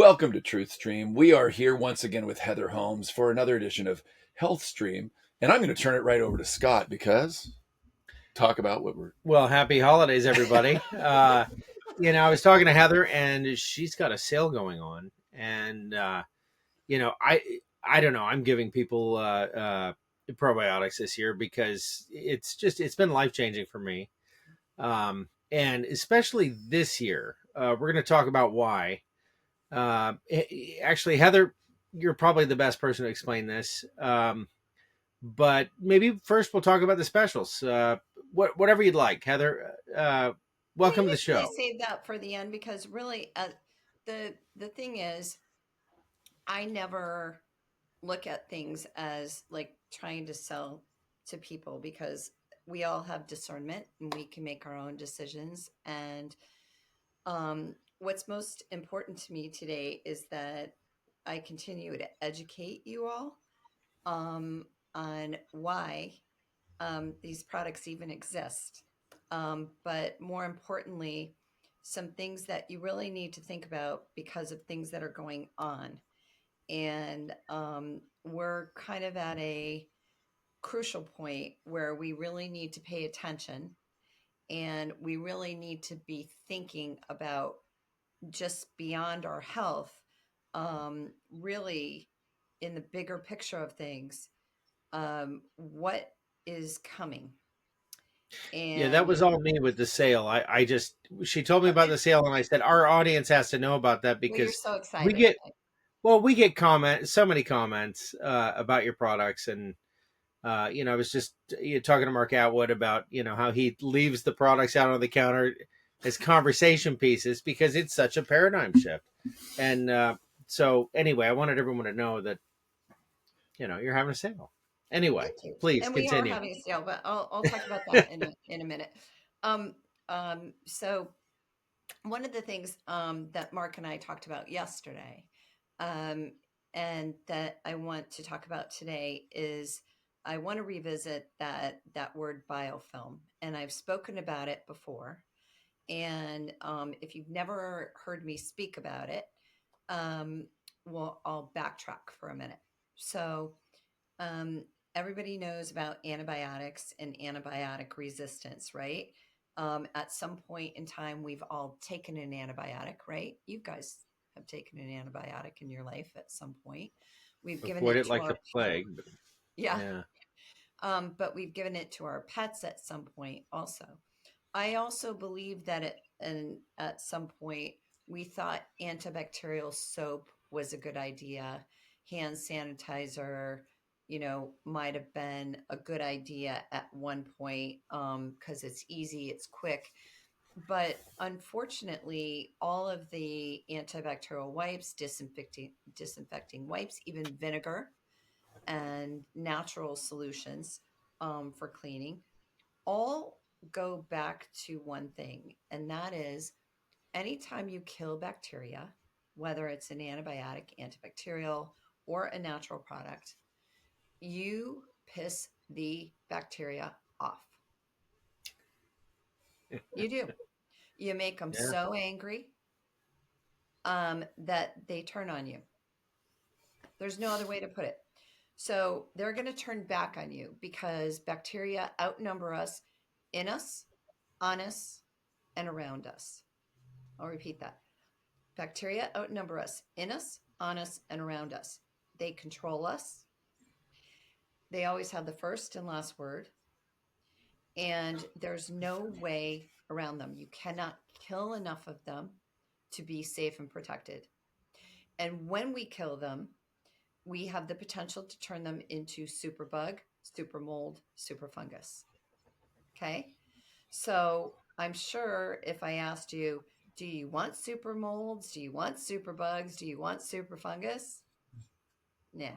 Welcome to Truth Stream. We are here once again with Heather Holmes for another edition of Health Stream. And I'm going to turn it right over to Scott because talk about what we're. Well, happy holidays, everybody. I was talking to Heather, and she's got a sale going on, and I don't know. I'm giving people probiotics this year because it's been life changing for me, and especially this year. We're going to talk about why. Actually, Heather, you're probably the best person to explain this. But maybe first we'll talk about the specials. Whatever you'd like, Heather. Welcome to the show. I save that for the end because really, the thing is, I never look at things as like trying to sell to people because we all have discernment and we can make our own decisions. And what's most important to me today is that I continue to educate you all on why these products even exist. But more importantly, some things that you really need to think about because of things that are going on. And we're kind of at a crucial point where we really need to pay attention and we really need to be thinking about just beyond our health, really in the bigger picture of things, what is coming. Yeah, And that was all me with the sale. She told me about the sale, and I said our audience has to know about that well, you're because so we excited. get so many comments about your products, and I was just talking to Mark Atwood about how he leaves the products out on the counter as conversation pieces because it's such a paradigm shift. And so anyway, I wanted everyone to know that you're having a sale. Anyway, Thank you. please And we are continue. having a sale, but I'll talk about that in a minute. Um, so one of the things that Mark and I talked about yesterday, um, and that I want to talk about today is I want to revisit that word biofilm, and I've spoken about it before. And if you've never heard me speak about it, um, well, I'll backtrack for a minute. So um, everybody knows about antibiotics and antibiotic resistance, right? At some point in time, we've all taken an antibiotic, right? You guys have taken an antibiotic in your life at some point. We've given Avoid it it to like our the plague. But yeah, yeah. but we've given it to our pets at some point also. I also believe that at some point we thought antibacterial soap was a good idea. Hand sanitizer, might have been a good idea at one point because it's easy, it's quick. But unfortunately, all of the antibacterial wipes, disinfecting wipes, even vinegar and natural solutions for cleaning all go back to one thing, and that is anytime you kill bacteria, whether it's an antibiotic, antibacterial, or a natural product, you piss the bacteria off. You do. You make them Yeah. so angry that they turn on you. There's no other way to put it. So they're going to turn back on you because bacteria outnumber us in us, on us, and around us. I'll repeat that. Bacteria outnumber us in us, on us, and around us. They control us. They always have the first and last word. And there's no way around them. You cannot kill enough of them to be safe and protected. And when we kill them, we have the potential to turn them into superbug, super mold, super fungus. Okay. So I'm sure if I asked you, do you want super molds? Do you want super bugs? Do you want super fungus? Nah,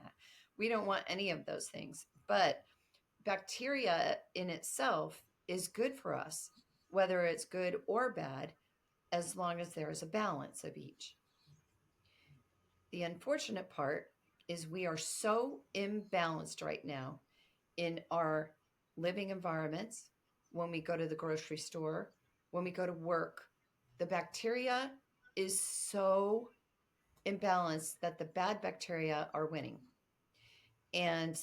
we don't want any of those things. But bacteria in itself is good for us, whether it's good or bad, as long as there is a balance of each. The unfortunate part is we are so imbalanced right now in our living environments, when we go to the grocery store, when we go to work, the bacteria is so imbalance that the bad bacteria are winning. And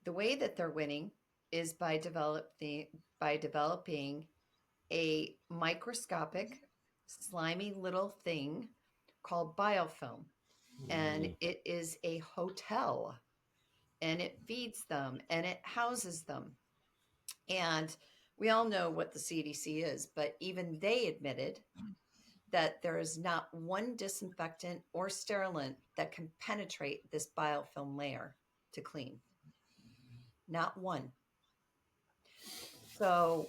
the way that they're winning is by developing a microscopic, slimy little thing called biofilm. And Mm. it is a hotel, and it feeds them and it houses them. And we all know what the CDC is, but even they admitted that there is not one disinfectant or sterilant that can penetrate this biofilm layer to clean. Not one. So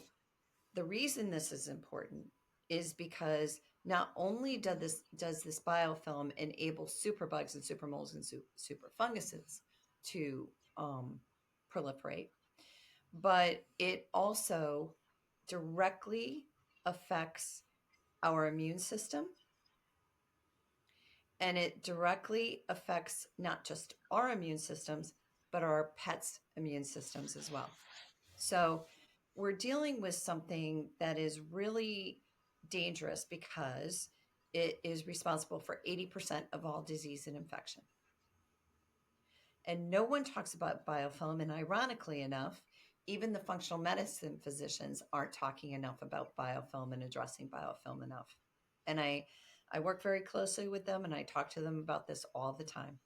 the reason this is important is because not only does this biofilm enable superbugs and supermolds and super funguses to proliferate, but it also directly affects our immune system, and it directly affects not just our immune systems but our pets' immune systems as well. So we're dealing with something that is really dangerous because it is responsible for 80% of all disease and infection. And no one talks about biofilm. And ironically enough, even the functional medicine physicians aren't talking enough about biofilm and addressing biofilm enough. And I work very closely with them and I talk to them about this all the time.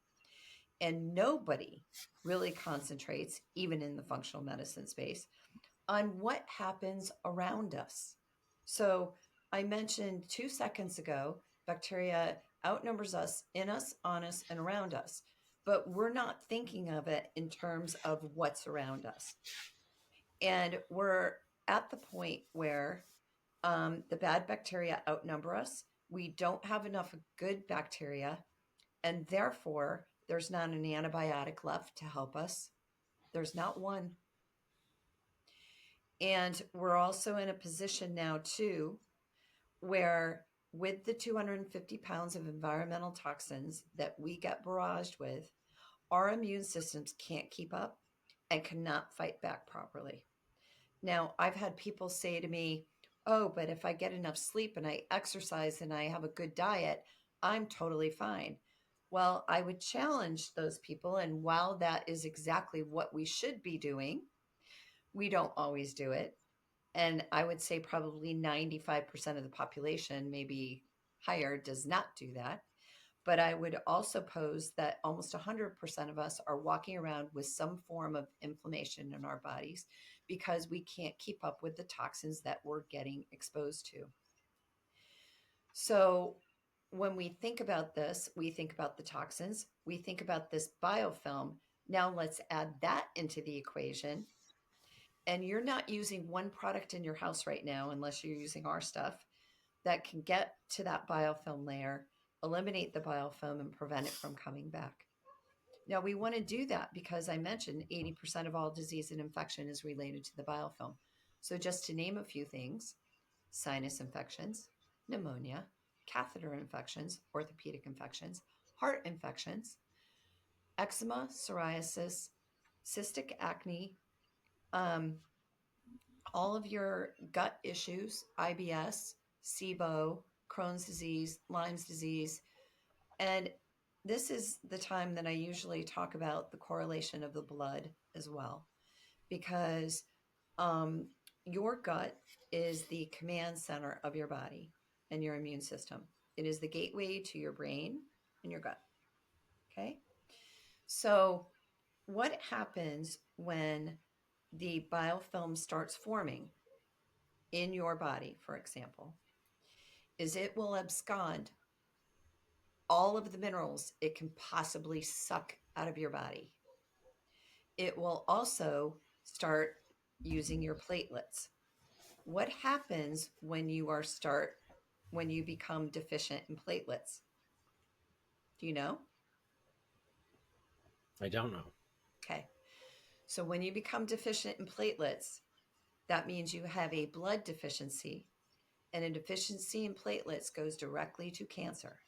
And nobody really concentrates, even in the functional medicine space, on what happens around us. So I mentioned 2 seconds ago, bacteria outnumbers us in us, on us, and around us. But we're not thinking of it in terms of what's around us. And we're at the point where the bad bacteria outnumber us. We don't have enough good bacteria, and therefore, there's not an antibiotic left to help us. There's not one. And we're also in a position now, too, where with the 250 pounds of environmental toxins that we get barraged with, our immune systems can't keep up and cannot fight back properly. Now, I've had people say to me, oh, but if I get enough sleep and I exercise and I have a good diet, I'm totally fine. Well, I would challenge those people. And while that is exactly what we should be doing, we don't always do it. And I would say probably 95% of the population, maybe higher, does not do that. But I would also pose that almost 100% of us are walking around with some form of inflammation in our bodies because we can't keep up with the toxins that we're getting exposed to. So when we think about this, we think about the toxins, we think about this biofilm. Now let's add that into the equation. And you're not using one product in your house right now, unless you're using our stuff, that can get to that biofilm layer, eliminate the biofilm, and prevent it from coming back. Now, we want to do that because I mentioned 80% of all disease and infection is related to the biofilm. So, just to name a few things: sinus infections, pneumonia, catheter infections, orthopedic infections, heart infections, eczema, psoriasis, cystic acne, um, all of your gut issues, IBS, SIBO, Crohn's disease, Lyme's disease. And this is the time that I usually talk about the correlation of the blood as well, because um, your gut is the command center of your body and your immune system. It is the gateway to your brain and your gut. Okay. So, what happens when the biofilm starts forming in your body, for example, is it will abscond all of the minerals it can possibly suck out of your body. It will also start using your platelets. What happens when you become deficient in platelets? Do you know? I don't know. Okay. So when you become deficient in platelets, that means you have a blood deficiency, and a deficiency in platelets goes directly to cancer.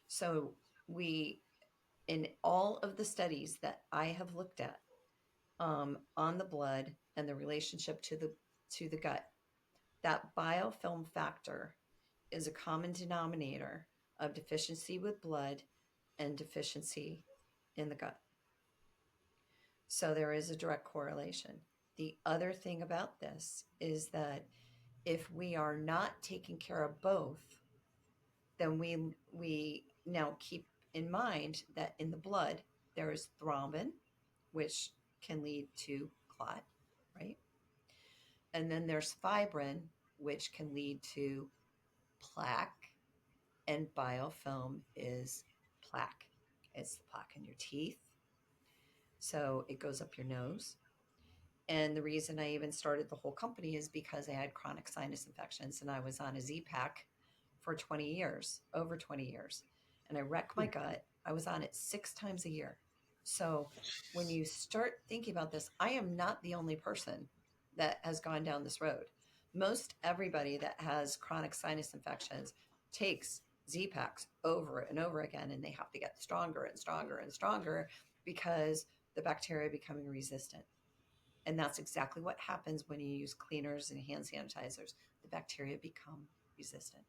So we, in all of the studies that I have looked at on the blood and the relationship to the gut, that biofilm factor is a common denominator of deficiency with blood and deficiency in the gut. So there is a direct correlation. The other thing about this is that if we are not taking care of both, then we now keep in mind that in the blood there is thrombin, which can lead to clot, right? And then there's fibrin, which can lead to plaque, and biofilm is plaque. It's the plaque in your teeth. So it goes up your nose. And the reason I even started the whole company is because I had chronic sinus infections and I was on a Z-Pack for 20 years, over 20 years. And I wrecked my gut. I was on it 6 times a year. So when you start thinking about this, I am not the only person that has gone down this road. Most everybody that has chronic sinus infections takes Z-Packs over and over again, and they have to get stronger and stronger and stronger because the bacteria are becoming resistant. And that's exactly what happens when you use cleaners and hand sanitizers. The bacteria become resistant.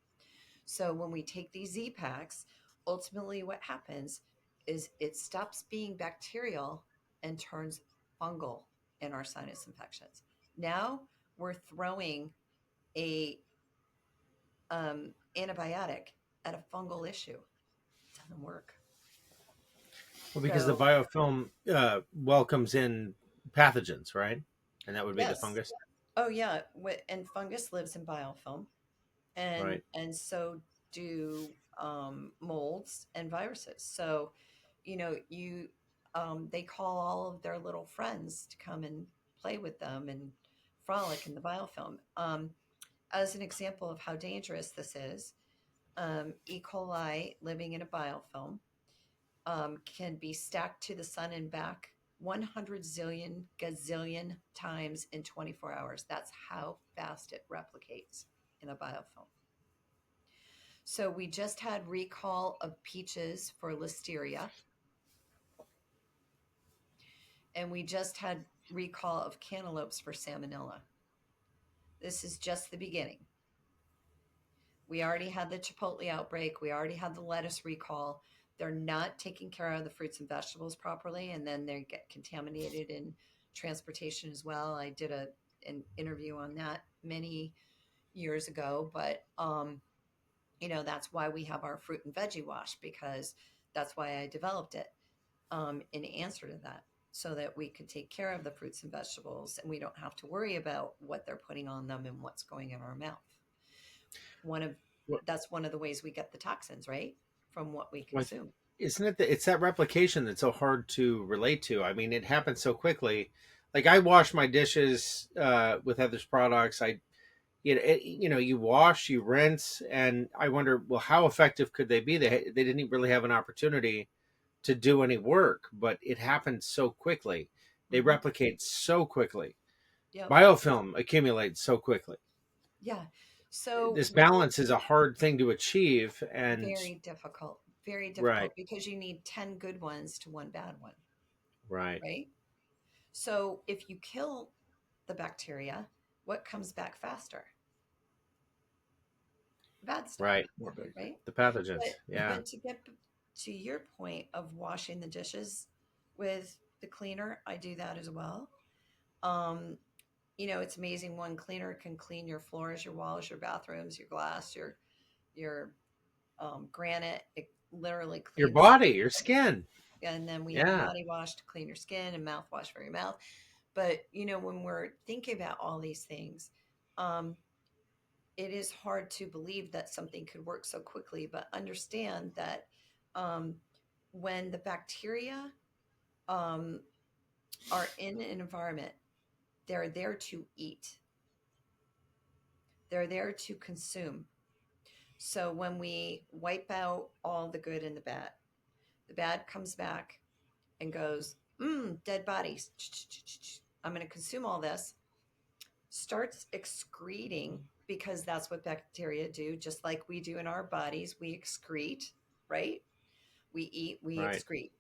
So when we take these Z-Packs, ultimately what happens is it stops being bacterial and turns fungal in our sinus infections. Now we're throwing a antibiotic at a fungal issue. It doesn't work. Well, because the So biofilm welcomes in pathogens, right? And that would be the yes. fungus, Oh yeah. And fungus lives in biofilm. and right? and so do molds and viruses. So you they call all of their little friends to come and play with them and frolic in the biofilm. As an example of how dangerous this is, E. coli living in a biofilm can be stacked to the sun and back 100 zillion gazillion times in 24 hours. That's how fast it replicates in a biofilm. So we just had recall of peaches for listeria, and we just had recall of cantaloupes for salmonella. This is just the beginning. We already had the chipotle outbreak. We already had the lettuce recall. They're not taking care of the fruits and vegetables properly, and then they get contaminated in transportation as well. I did an interview on that many years ago, but that's why we have our fruit and veggie wash, because that's why I developed it in answer to that, so that we could take care of the fruits and vegetables and we don't have to worry about what they're putting on them and what's going in our mouth. One of Well, That's one of the ways we get the toxins, right? From what we well, consume. isn't it that it's that replication that's so hard to relate to? I mean, it happens so quickly. Like I wash my dishes with Heather's products. You wash, you rinse, and I wonder, well, how effective could they be? They didn't really have an opportunity to do any work, but it happens so quickly. They Hmm. replicate so quickly. Yep. Biofilm accumulates so quickly. Yeah. So This balance is a hard thing to achieve, and very right, difficult, because you need 10 good ones to one bad one, right, right? So if you kill the bacteria, what comes back faster? The bad stuff, right. More big. right? The pathogens, But yeah. but to get to your point of washing the dishes with the cleaner, I do that as well. Um, it's amazing. One cleaner can clean your floors, your walls, your bathrooms, your glass, your granite. It literally Your cleans body, your things. skin, And then we have yeah. body wash to clean your skin and mouthwash for your mouth. But when we're thinking about all these things, um, it is hard to believe that something could work so quickly. But understand that um, when the bacteria um, are in an environment, they're there to eat. They're there to consume. So when we wipe out all the good and the bad comes back and goes, dead bodies. I'm going to consume all this. Starts excreting, because that's what bacteria do, just like we do in our bodies. We excrete, right? We eat, we Right, excrete.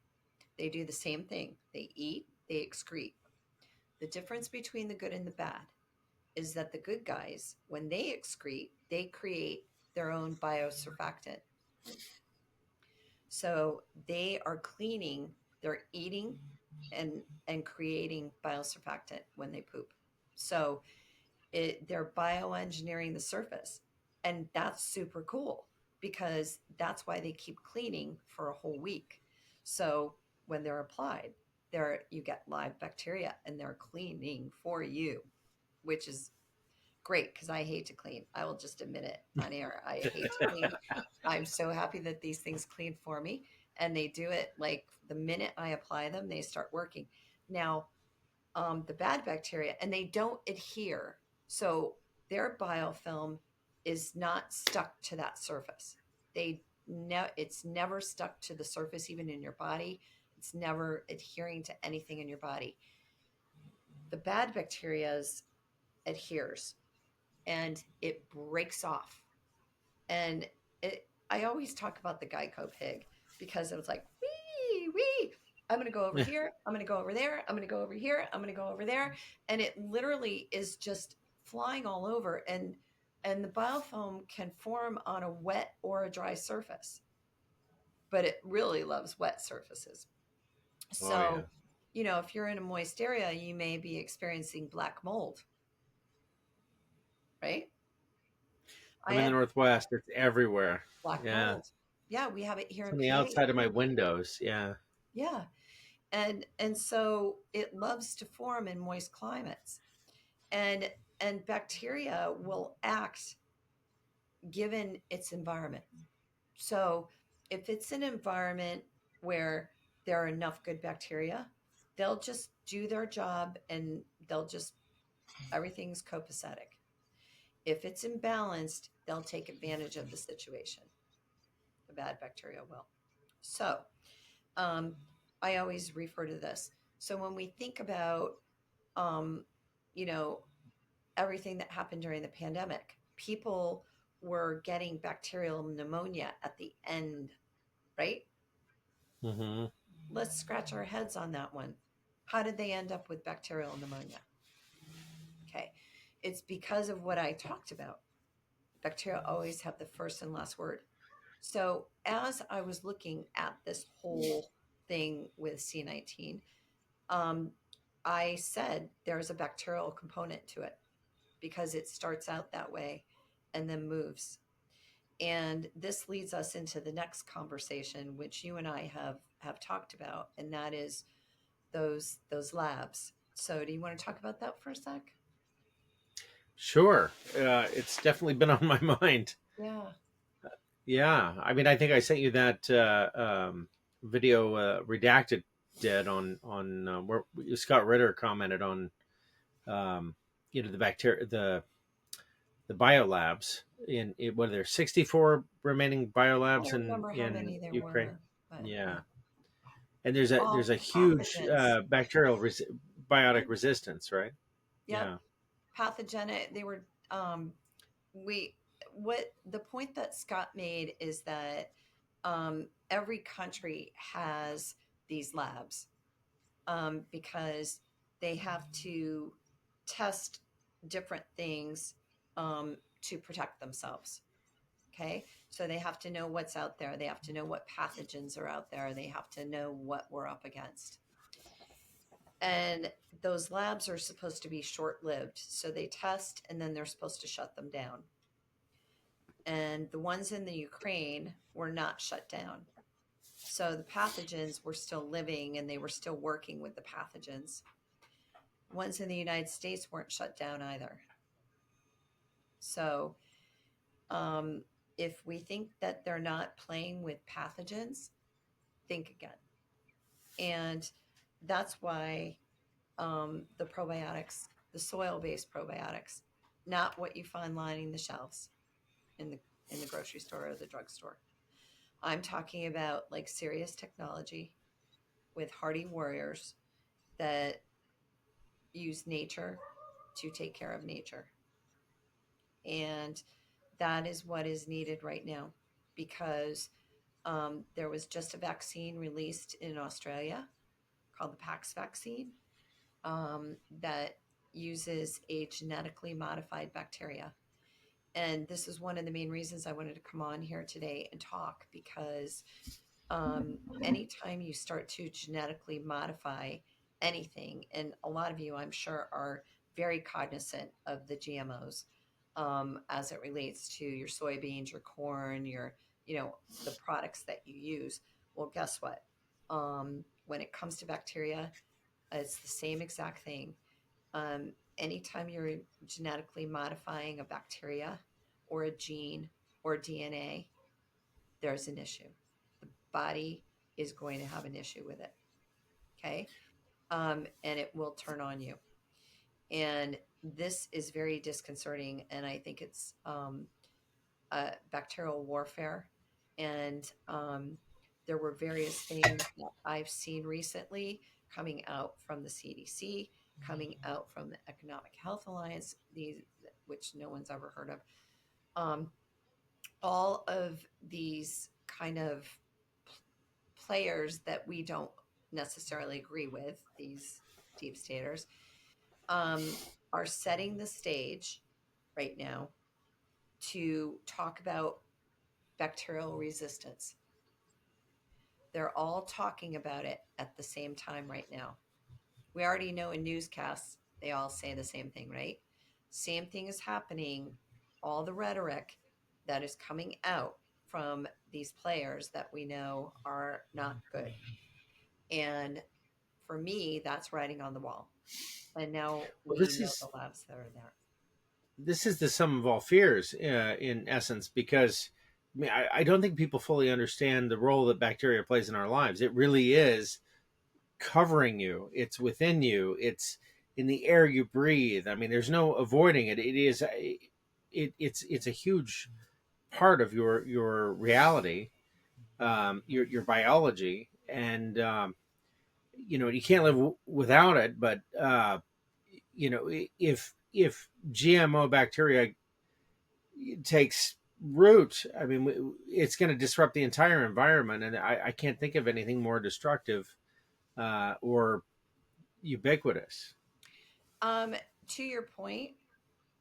They do the same thing. They eat, they excrete. The difference between the good and the bad is that the good guys, when they excrete, they create their own biosurfactant. So they are cleaning, they're eating and creating biosurfactant when they poop. So they're bioengineering the surface. And that's super cool because that's why they keep cleaning for a whole week. So when they're applied, you get live bacteria and they're cleaning for you, which is great because I hate to clean. I will just admit it on air. I hate to clean. I'm so happy that these things clean for me and they do it like the minute I apply them, they start working. Now, the bad bacteria and they don't adhere. So their biofilm is not stuck to that surface. It's never stuck to the surface, even in your body. It's never adhering to anything in your body. The bad bacteria's adheres and it breaks off. And I always talk about the Geico pig because it was like, wee, wee. I'm going to go over here. I'm going to go over there. I'm going to go over here. I'm going to go over there. And it literally is just flying all over. And the biofilm can form on a wet or a dry surface, but it really loves wet surfaces. Oh yeah. So, if you're in a moist area, you may be experiencing black mold, right? I I'm in the had Northwest. It's everywhere. black Yeah. mold. Yeah, we have it here It's in on the PA. outside of my windows. Yeah. Yeah. And so it loves to form in moist climates. And and bacteria will act given its environment. So if it's an environment where there are enough good bacteria, they'll just do their job and they'll just everything's copacetic. If it's imbalanced, they'll take advantage of the situation. The bad bacteria will. So um, I always refer to this. So when we think about, um, you know, everything that happened during the pandemic, people were getting bacterial pneumonia at the end, right? Mm-hmm. Let's scratch our heads on that one. How did they end up with bacterial pneumonia? Okay. It's because of what I talked about. Bacteria always have the first and last word. So as I was looking at this whole thing with C19, um, I said there's a bacterial component to it because it starts out that way and then moves. And this leads us into the next conversation, which you and I have talked about, and that is those labs. So, do you want to talk about that for a sec? Sure. It's definitely been on my mind. Yeah. Yeah. I mean, I think I sent you that video redacted did on where Scott Ritter commented on the bacteria the biolabs in it. What are there 64 remaining I biolabs don't remember how in many there Ukraine? were, but Yeah. yeah. And there's All a huge pathogens. biotic Yep. resistance, right? Yep. Yeah. Pathogenic. They were, we, what the point that Scott made is that every country has these labs because they have to test different things to protect themselves. Okay. So they have to know what's out there. They have to know what pathogens are out there. They have to know what we're up against. And those labs are supposed to be short lived. So they test and then they're supposed to shut them down. And the ones in the Ukraine were not shut down. So the pathogens were still living and they were still working with the pathogens. Ones in the United States weren't shut down either. So um, if we think that they're not playing with pathogens, think again. And that's why the probiotics, the soil-based probiotics, not what you find lining the shelves in the grocery store or the drugstore. I'm talking about like serious technology with hardy warriors that use nature to take care of nature. And that is what is needed right now because there was just a vaccine released in Australia called the Pax vaccine that uses a genetically modified bacteria. And this is one of the main reasons I wanted to come on here today and talk, because anytime you start to genetically modify anything, and a lot of you, I'm sure, are very cognizant of the GMOs as it relates to your soybeans, your corn, your, the products that you use. Well, guess what? When it comes to bacteria, it's the same exact thing. Anytime you're genetically modifying a bacteria or a gene or DNA, there's an issue. The body is going to have an issue with it. Okay. And it will turn on you. And this is very disconcerting. And I think it's bacterial warfare. And there were various things that I've seen recently coming out from the CDC, coming out from the Economic Health Alliance, these which no one's ever heard of. Um, all of these kind of players that we don't necessarily agree with, these deep staters, are setting the stage right now to talk about bacterial resistance. They're all talking about it at the same time right now. We already know in newscasts, they all say the same thing, right? Same thing is happening. All the rhetoric that is coming out from these players that we know are not good. And for me, that's writing on the wall. And now Well, we know the labs that are there. this is the sum of all fears, in essence, because I don't think people fully understand the role that bacteria plays in our lives. It really is covering you. It's within you. It's in the air you breathe. I mean, there's no avoiding it. It's a huge part of your reality, your biology, and you can't live without it. But if GMO bacteria takes root, I mean, it's going to disrupt the entire environment, and I can't think of anything more destructive or ubiquitous. To your point,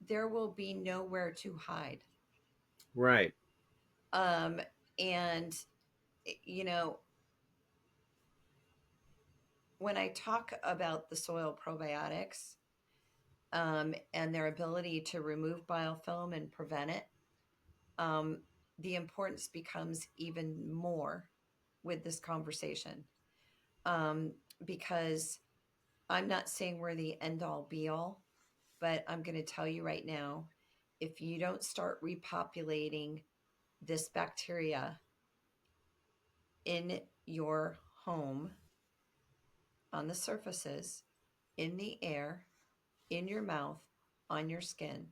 there will be nowhere to hide. Right. Um, and, you know, when I talk about the soil probiotics and their ability to remove biofilm and prevent it, um, the importance becomes even more with this conversation, um, because I'm not saying we're the end all be all, but I'm going to tell you right now, if you don't start repopulating this bacteria in your home, on the surfaces, in the air, in your mouth, on your skin,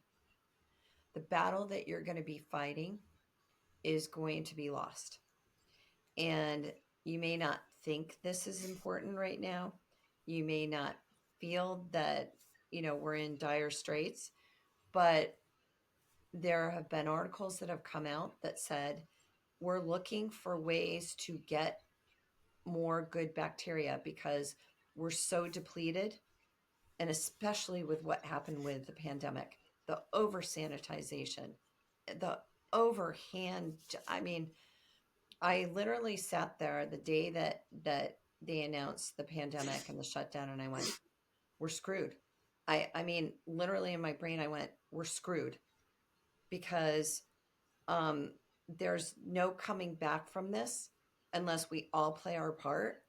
the battle that you're going to be fighting is going to be lost. And you may not think this is important right now. You may not feel that, we're in dire straits, but there have been articles that have come out that said we're looking for ways to get more good bacteria because we're so depleted. And especially with what happened with the pandemic, the over sanitization, the overhand. I mean, I literally sat there the day that they announced the pandemic and the shutdown, and I went, "We're screwed." I mean, literally in my brain, I went, "We're screwed," because um, there's no coming back from this unless we all play our part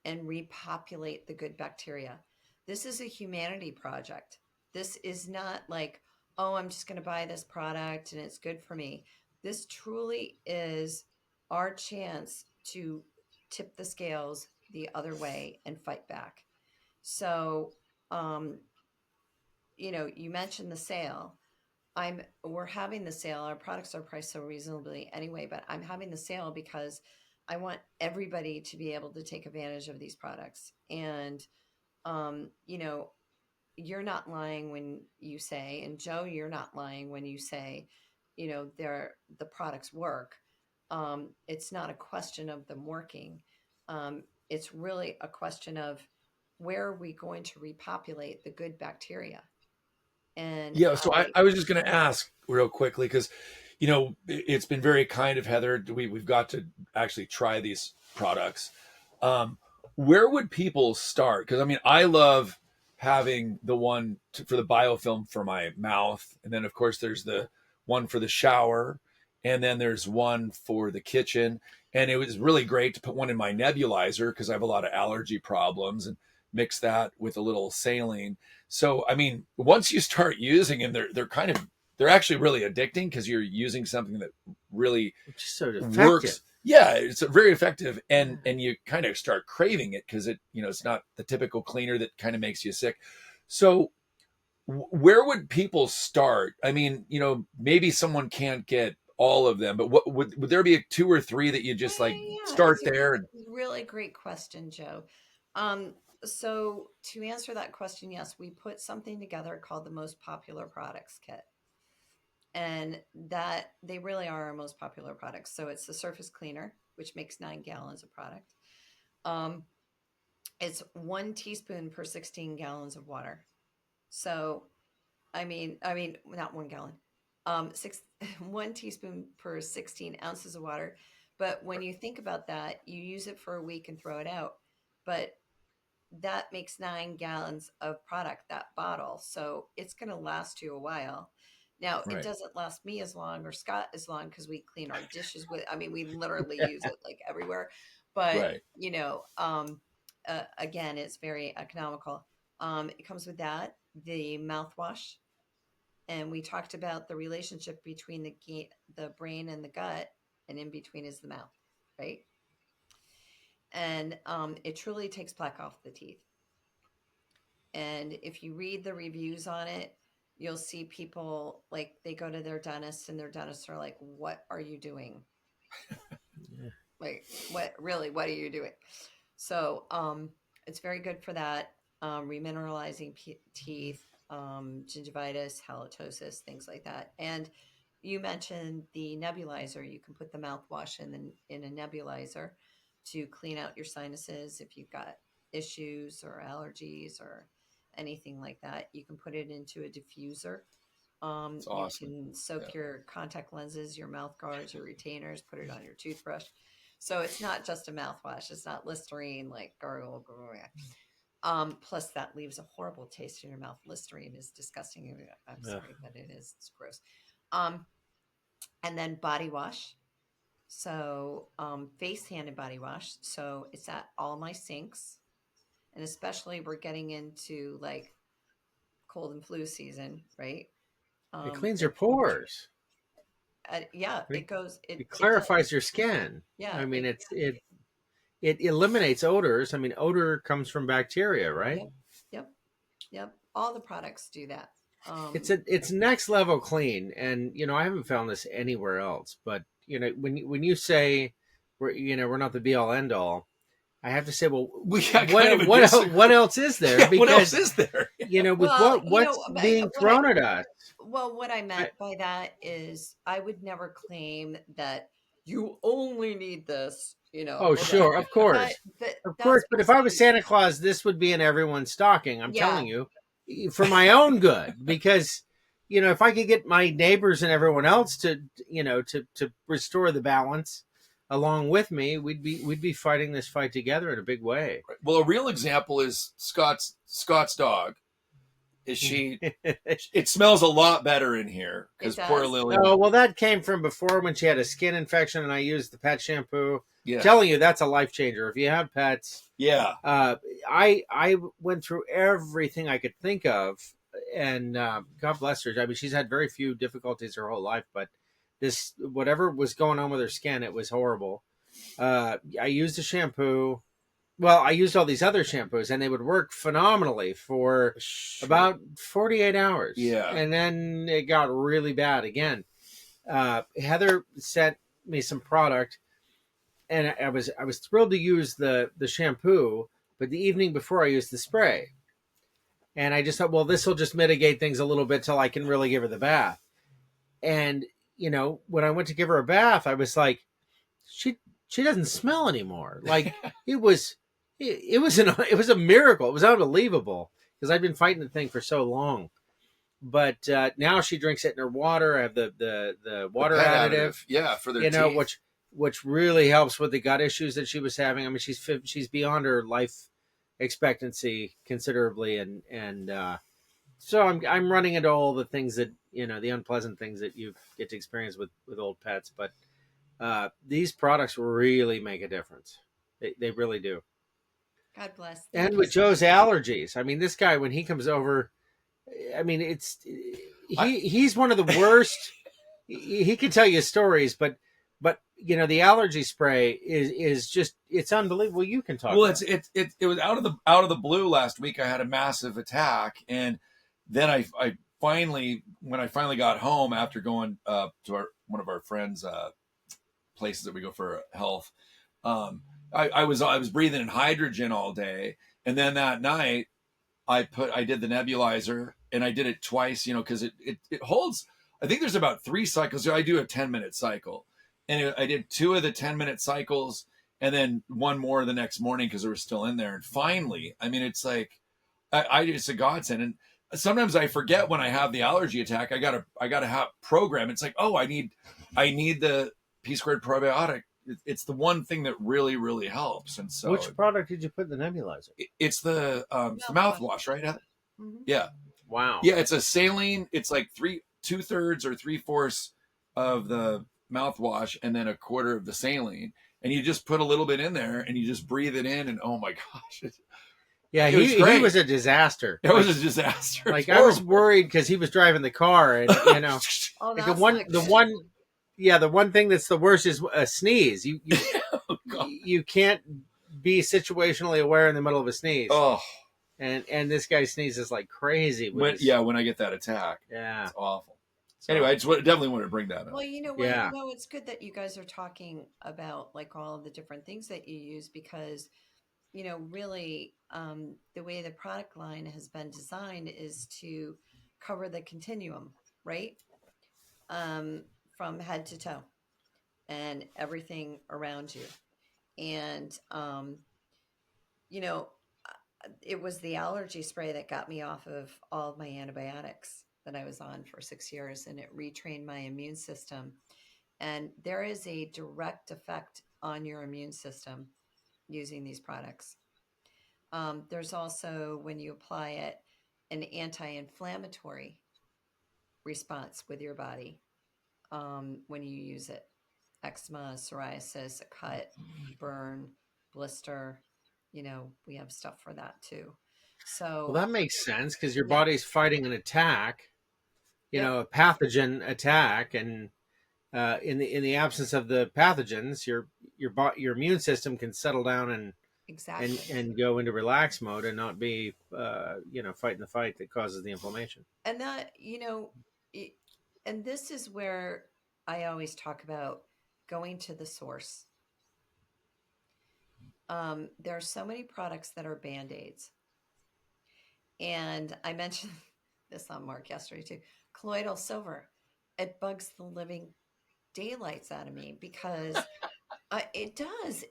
and repopulate the good bacteria. This is a humanity project. This is not like, oh, I'm just going to buy this product and it's good for me. This truly is our chance to tip the scales the other way and fight back. So, um, you mentioned the sale. We're having the sale. Our products are priced so reasonably anyway, but I'm having the sale because I want everybody to be able to take advantage of these products. And um, you know, you're not lying when you say, and Joe, you're not lying when you say, the products work. It's not a question of them working. It's really a question of where are we going to repopulate the good bacteria? And Yeah, so I was just going to ask real quickly because, it's been very kind of Heather. We've got to actually try these products. Um, where would people start? Because I mean, I love having the one for the biofilm for my mouth, and then of course there's the one for the shower, and then there's one for the kitchen. And it was really great to put one in my nebulizer because I have a lot of allergy problems, and mix that with a little saline. So, I mean, once you start using them, they're actually really addicting because you're using something that really Which is so effective. works. Yeah, it's very effective, and Yeah. you kind of start craving it because it's not the typical cleaner that kind of makes you sick. So, where would people start? I mean, maybe someone can't get all of them, but what would there be two or three that you just like Yeah, start it's a there? really great question, Joe. Um, so to answer that question, yes, we put something together called the most popular products kit. And that they really are our most popular products. So it's the surface cleaner, which makes 9 gallons of product. Um, it's 1 teaspoon per 16 gallons of water. So I mean, not 1 gallon. Six 1 teaspoon per 16 ounces of water. But when you think about that, you use it for a week and throw it out. But that makes 9 gallons of product, that bottle. So it's going to last you a while. Now, it Right. doesn't last me as long or Scott as long because we clean our dishes with, I mean, we literally use it like everywhere. But, Right. again, it's very economical. It comes with that, the mouthwash. And we talked about the relationship between the brain and the gut, and in between is the mouth, right? And it truly takes plaque off the teeth. And if you read the reviews on it, you'll see people like they go to their dentist and their dentists are like, "What are you doing? Yeah. Like, what are you doing?" So, it's very good for that. Remineralizing teeth, gingivitis, halitosis, things like that. And you mentioned the nebulizer. You can put the mouthwash in a nebulizer to clean out your sinuses if you've got issues or allergies or anything like that. You can put it into a diffuser. It's You awesome. can soak Yeah. your contact lenses, your mouth guards, your retainers, put it on your toothbrush. So it's not just a mouthwash. It's not Listerine like gargle. Plus that leaves a horrible taste in your mouth. Listerine is disgusting. I'm Ugh. sorry, but it is. It's gross. Um, and then body wash. So face, hand, and body wash. So it's at all my sinks, and especially we're getting into like cold and flu season, right? It cleans your It, pores. yeah, I mean, it goes. it It does. clarifies your skin. Yeah. I mean, it eliminates odors. I mean, odor comes from bacteria, right? Yep. Yep. Yep. All the products do that. It's next level clean, and I haven't found this anywhere else. But when you say we're not the be all end all, I have to say, well, We got kind of a disagree. what else is there? Yeah, what else Because is there? with well, what's being what I thrown at us. what I meant by that is I would never claim that you only need this, Oh, or that. sure, of course. But Of course, that's but if I was beside. Santa Claus, this would be in everyone's stocking. I'm Yeah. telling you, for my own good, because if I could get my neighbors and everyone else to to restore the balance along with me, we'd be fighting this fight together in a big way. Well, a real example is Scott's dog. It smells a lot better in here because It poor does. Lily. Oh, well, that came from before when she had a skin infection, and I used the pet shampoo. Yeah. Telling you, that's a life changer. If you have pets, Yeah. I went through everything I could think of, and God bless her. I mean, she's had very few difficulties her whole life, but this whatever was going on with her skin, it was horrible. I used a shampoo. Well, I used all these other shampoos, and they would work phenomenally for about 48 hours. Yeah. And then it got really bad again. Heather sent me some product, and I was thrilled to use the shampoo, but the evening before I used the spray. And I just thought, well, this will just mitigate things a little bit till I can really give her the bath. And, when I went to give her a bath, I was like, she doesn't smell anymore. Like it was a miracle. It was unbelievable because I've been fighting the thing for so long. now she drinks it in her water. I have the water pet additive, yeah, for their you know, teeth. which really helps with the gut issues that she was having. I mean, she's beyond her life expectancy considerably, and so I'm running into all the things that, you know, the unpleasant things that you get to experience with old pets. But these products really make a difference. They really do. God bless. Thank And you with so Joe's much. allergies, I mean, this guy, when he comes over, I mean, he's one of the worst. He can tell you stories, but you know, the allergy spray is just, it's unbelievable. You can talk. Well, about it was out of the blue last week. I had a massive attack, and then I finally, when I finally got home after going to one of our friends' places that we go for health, I was breathing in hydrogen all day, and then that night I did the nebulizer, and I did it twice, you know, because it holds. I think there's about 3 cycles. So I do a 10-minute cycle, and I did 2 of the 10-minute cycles, and then 1 more the next morning because it was still in there. And finally, I mean, it's like it's a godsend. And sometimes I forget when I have the allergy attack. I gotta have program. It's like, oh, I need the P squared probiotic. It's the one thing that really, really helps. And so, which product did you put in the nebulizer? it's the mouthwash, right, Heather? Mhm. Yeah. Wow. Yeah, it's a saline. It's like 2/3 or 3/4 of the mouthwash, and then 1/4 of the saline, and you just put a little bit in there, and you just breathe it in, and oh my gosh, Yeah, it was he great. was a disaster. It was a disaster. Like, It's I was horrible. worried because he was driving the car, and you know, Oh, like that's the not good. one thing that's the worst is a sneeze. Oh, God. You can't be situationally aware in the middle of a sneeze. Oh, And this guy sneezes like crazy. when I get that attack, Yeah. it's awful. So, Anyway, I definitely wanted to bring that up. Well, you know what? Yeah. You know, it's good that you guys are talking about like all of the different things that you use because, you know, really, the way the product line has been designed is to cover the continuum, right? From head to toe and everything around you. And, you know, it was the allergy spray that got me off of all of my antibiotics that I was on for 6 years, and it retrained my immune system. And there is a direct effect on your immune system using these products. There's also, when you apply it, an anti-inflammatory response with your body when you use it. Eczema, psoriasis, a cut, burn, blister, you know, we have stuff for that too. well, So, that makes sense because your yeah. body's fighting an attack, you Yep. know, a pathogen attack, and in the absence of the pathogens, your immune system can settle down and Exactly. and go into relax mode and not be you know, fighting the fight that causes the inflammation. And that, you know, and this is where I always talk about going to the source. There are so many products that are band-aids. And I mentioned this on Mark yesterday too. Colloidal silver. It bugs the living daylights out of me because it does.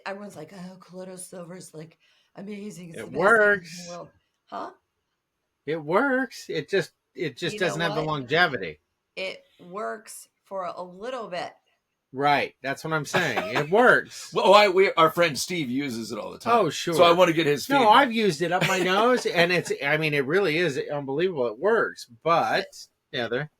Everyone's like, oh, colloidal silver is like amazing. It's It the best thing in the works. world. Huh? It works. It just You know doesn't have the what? longevity. It works for a little bit. Right. That's what I'm saying. It works. Well, our friend Steve uses it all the time. Oh, sure. So I want to get his feedback. No, I've used it up my nose, and I mean, it really is unbelievable. It works, but Heather,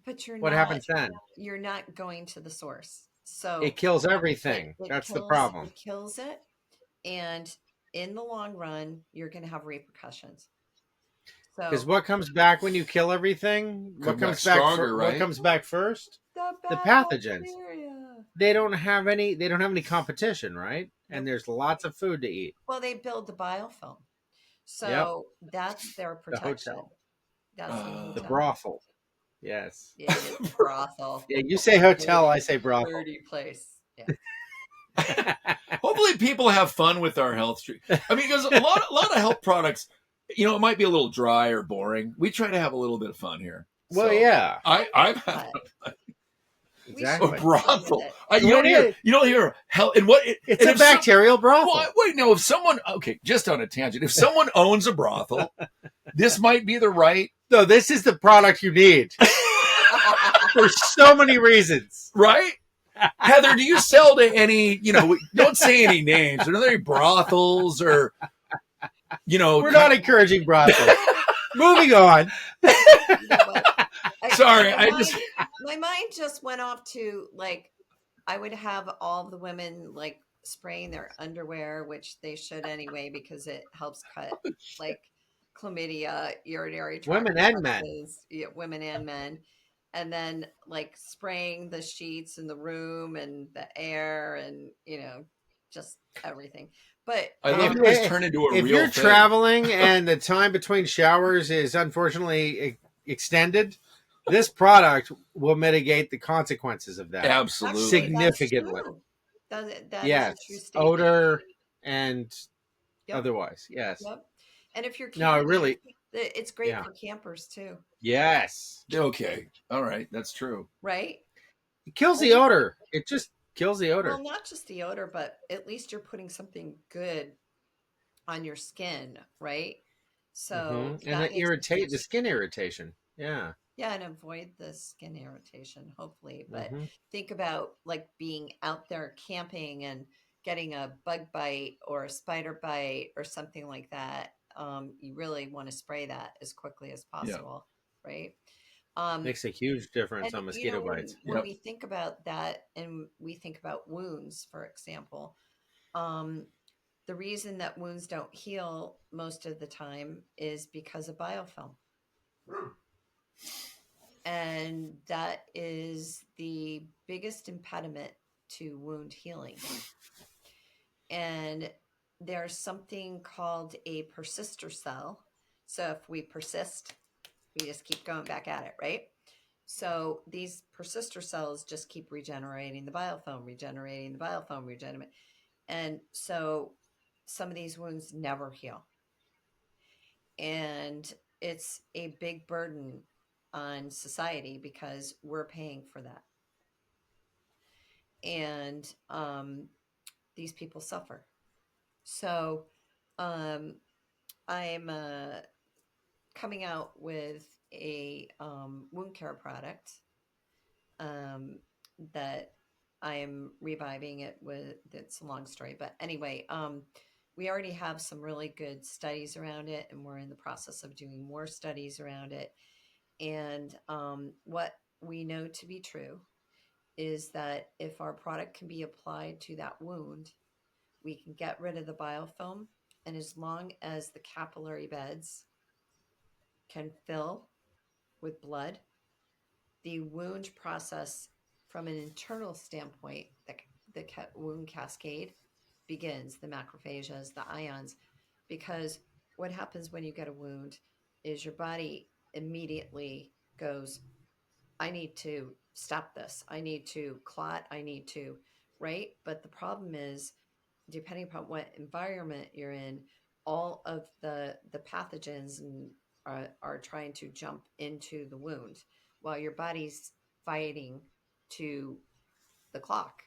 But what happens then? you're not going to the source. So It kills everything. it That's the kills- problem. It kills it. And in the long run, you're going to have repercussions. So Because what comes back when you kill everything? Come What back comes back? stronger, What right? comes back first? the bad pathogens. bacteria. They don't have any competition, right? And there's lots of food to eat. Well, they build the biofilm. So that's their protection. hotel. That's The brothel. Yes. Yeah, it's brothel. Yeah, you say hotel, I say brothel. Dirty place. Yeah. Hopefully people have fun with our health stream. I mean, because a lot of health products, you know, it might be a little dry or boring. We try to have a little bit of fun here. Well, So, yeah. I'm having Exactly. a brothel. Well, You don't hear hell. And what? It's a bacterial brothel. Well, wait, no. If someone, okay, just on a tangent, if someone owns a brothel, this might be the right, No, this is the product you need for so many reasons. right? Heather, do you sell to any, don't say any names. Are there any brothels or, We're not encouraging brothels. Moving on. Sorry, my mind just went off to like, I would have all the women like spraying their underwear, which they should anyway, because it helps cut like chlamydia, urinary tract Women and men. infections, women and men. And then like spraying the sheets in the room and the air and, just everything. But I love how it's turned into a if real you're thing. traveling and the time between showers is unfortunately extended, this product will mitigate the consequences of that. Absolutely. Significantly. That is a Yes. true statement. Odor and Yep. otherwise. Yes. Yep. And if you're No, really. it's great for campers too. Yes. Okay. All right. That's true. Right? It kills the odor. It just kills the odor. Well, not just the odor, but at least you're putting something good on your skin, right? So And it irritates the skin irritation. Yeah. Yeah, and avoid the skin irritation, hopefully. But think about like being out there camping and getting a bug bite or a spider bite or something like that. You really want to spray that as quickly as possible, right? Makes a huge difference on mosquito bites. When we think about that and we think about wounds, for example, the reason that wounds don't heal most of the time is because of biofilm. And that is the biggest impediment to wound healing. And there's something called a persister cell. So if we persist, we just keep going back at it, right? So these persister cells just keep regenerating the biofilm, regenerating. And so some of these wounds never heal. And it's a big burden on society because we're paying for that. And these people suffer. So I'm coming out with a wound care product that I am reviving it with. It's a long story, but anyway, we already have some really good studies around it, and we're in the process of doing more studies around it. And what we know to be true is that if our product can be applied to that wound, we can get rid of the biofilm. And as long as the capillary beds can fill with blood, the wound process from an internal standpoint, the wound cascade begins, the macrophages, the ions, because what happens when you get a wound is your body immediately goes, I need to stop this. I need to clot. I need to, right? But the problem is, depending upon what environment you're in, all of the pathogens are trying to jump into the wound while your body's fighting to the clock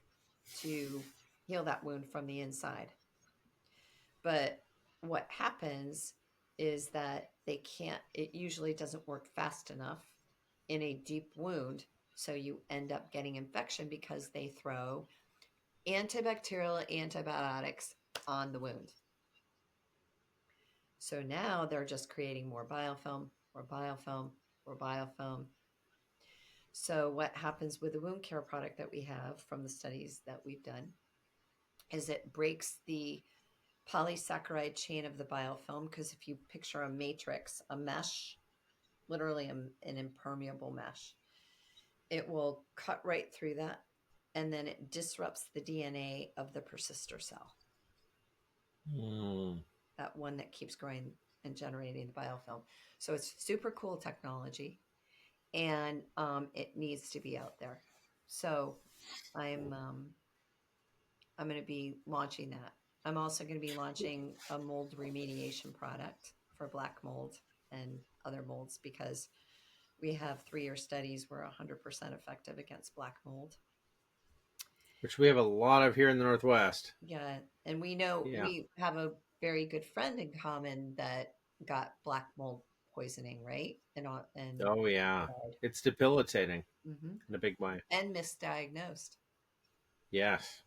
to heal that wound from the inside. But what happens is that it usually doesn't work fast enough in a deep wound. So you end up getting infection because they throw antibacterial antibiotics on the wound. So now they're just creating more biofilm, more biofilm, more biofilm. So what happens with the wound care product that we have from the studies that we've done is it breaks the polysaccharide chain of the biofilm, because if you picture a matrix, a mesh, literally an impermeable mesh, it will cut right through that, and then it disrupts the DNA of the persister cell. That one that keeps growing and generating the biofilm. So it's super cool technology, and it needs to be out there. So I'm going to be launching that. I'm also going to be launching a mold remediation product for black mold and other molds, because we have 3-year studies where 100% effective against black mold. Which we have a lot of here in the Northwest. Yeah. And we know we have a very good friend in common that got black mold poisoning, right? And Oh yeah, died. it's debilitating Hmm. in a big way. And misdiagnosed. Yes.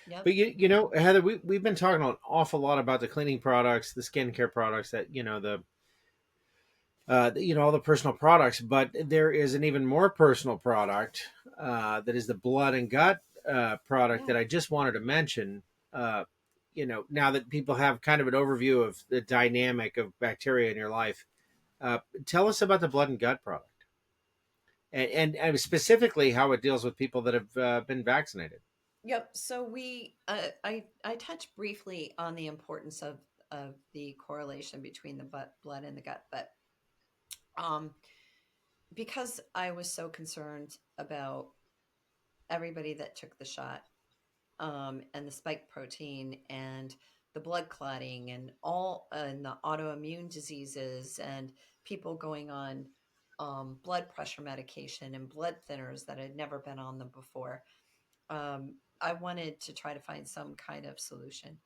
Yep. But you know, Heather, we've been talking an awful lot about the cleaning products, the skincare products, that all the personal products. But there is an even more personal product that is the blood and gut product Yeah. that I just wanted to mention. Uh, now that people have kind of an overview of the dynamic of bacteria in your life, tell us about the blood and gut product, and specifically how it deals with people that have been vaccinated. Yep. So I touched briefly on the importance of the correlation between the blood and the gut, but um, because I was so concerned about everybody that took the shot, and the spike protein and the blood clotting and all and the autoimmune diseases and people going on blood pressure medication and blood thinners that had never been on them before. I wanted to try to find some kind of solution.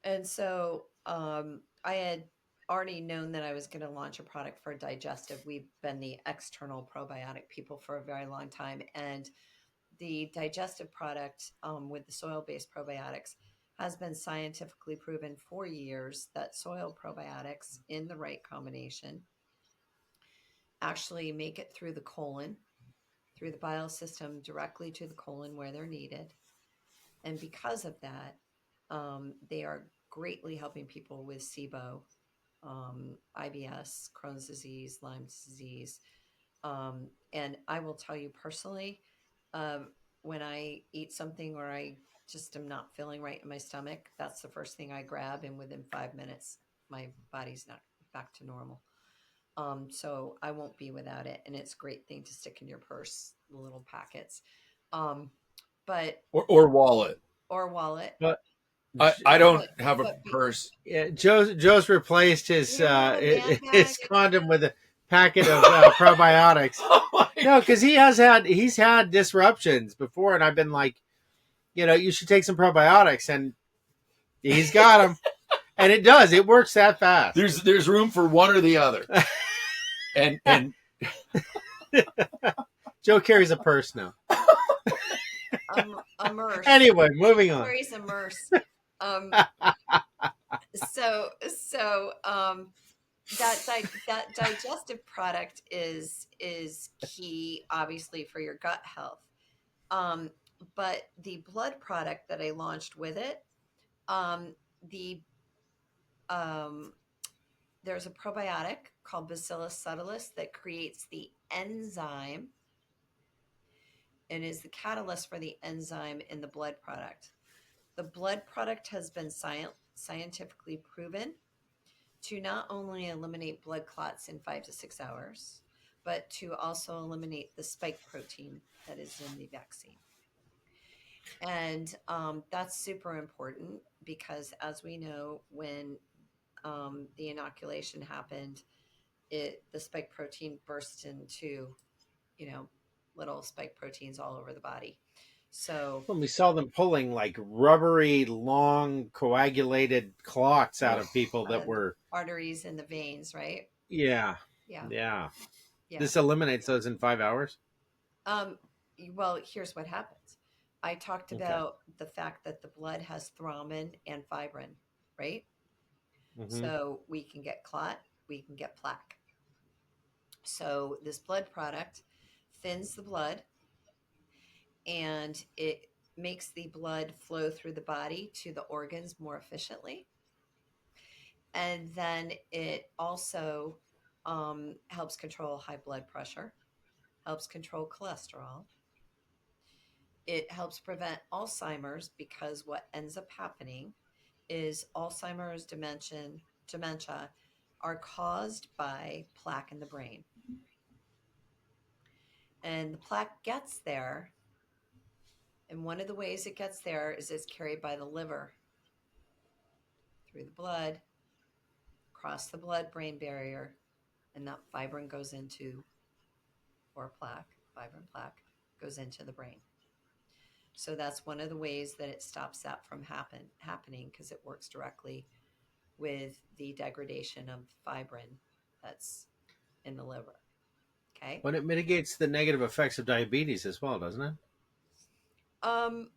And so I had already known that I was going to launch a product for digestive. We've been the external probiotic people for a very long time. And the digestive product with the soil based probiotics has been scientifically proven for years that soil probiotics in the right combination actually make it through the colon, through the bile system, directly to the colon where they're needed. And because of that, they are greatly helping people with SIBO, IBS, Crohn's disease, Lyme disease. And I will tell you personally, um, when I eat something or I just am not feeling right in my stomach, that's the first thing I grab. And within 5 minutes, my body's not back to normal. So I won't be without it. And it's a great thing to stick in your purse, the little packets. Um, but, or wallet. or wallet. But I don't But, have a but be, purse. yeah, Joe's replaced his you don't have a band bag? his condom with a packet of probiotics. Oh my No, because he's had disruptions before, and I've been like, you should take some probiotics, and he's got them, and it works that fast. There's room for one or the other. And Joe carries a purse now. Immerse. Anyway, moving on. Carries immerse. Um, so that digestive product is key, obviously, for your gut health. Um, but the blood product that I launched with it, um, the um, there's a probiotic called Bacillus subtilis that creates the enzyme and is the catalyst for the enzyme in the blood product. The blood product has been scientifically proven to not only eliminate blood clots in 5 to 6 hours, but to also eliminate the spike protein that is in the vaccine. And that's super important because, as we know, when the inoculation happened, the spike protein burst into, you know, little spike proteins all over the body. So, When we saw them pulling like rubbery, long, coagulated clots out of people that were, arteries in the veins, right? yeah, Yeah, yeah. yeah. This eliminates those in 5 hours. Um, well, here's what happens. I talked Okay. about the fact that the blood has thrombin and fibrin, right? Mm-hmm. So we can get clot, we can get plaque. So this blood product thins the blood and it makes the blood flow through the body to the organs more efficiently. And then it also helps control high blood pressure, helps control cholesterol. It helps prevent Alzheimer's because what ends up happening is Alzheimer's dementia are caused by plaque in the brain. And the plaque gets there. And one of the ways it gets there is it's carried by the liver through the blood, across the blood brain barrier, and that fibrin goes into, or plaque, fibrin plaque goes into the brain. So that's one of the ways that it stops that from happening because it works directly with the degradation of fibrin that's in the liver. Okay. But it mitigates the negative effects of diabetes as well, doesn't it? Um,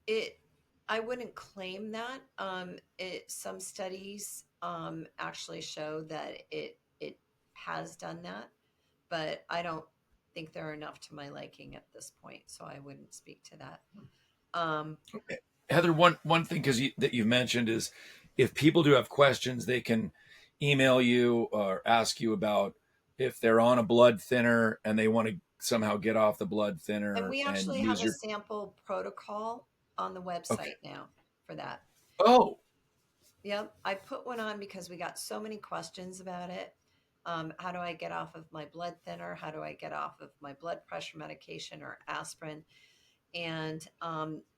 it, I wouldn't claim that. Some studies actually show that it has done that, but I don't think they're enough to my liking at this point, so I wouldn't speak to that. Um, Heather, one thing that you've mentioned is if people do have questions, they can email you or ask you about if they're on a blood thinner and they want to somehow get off the blood and thinner we and actually have use a your. sample protocol on the Okay. website now for that. Oh, Yep, I put one on because we got so many questions about it. How do I get off of my blood thinner? How do I get off of my blood pressure medication or aspirin? And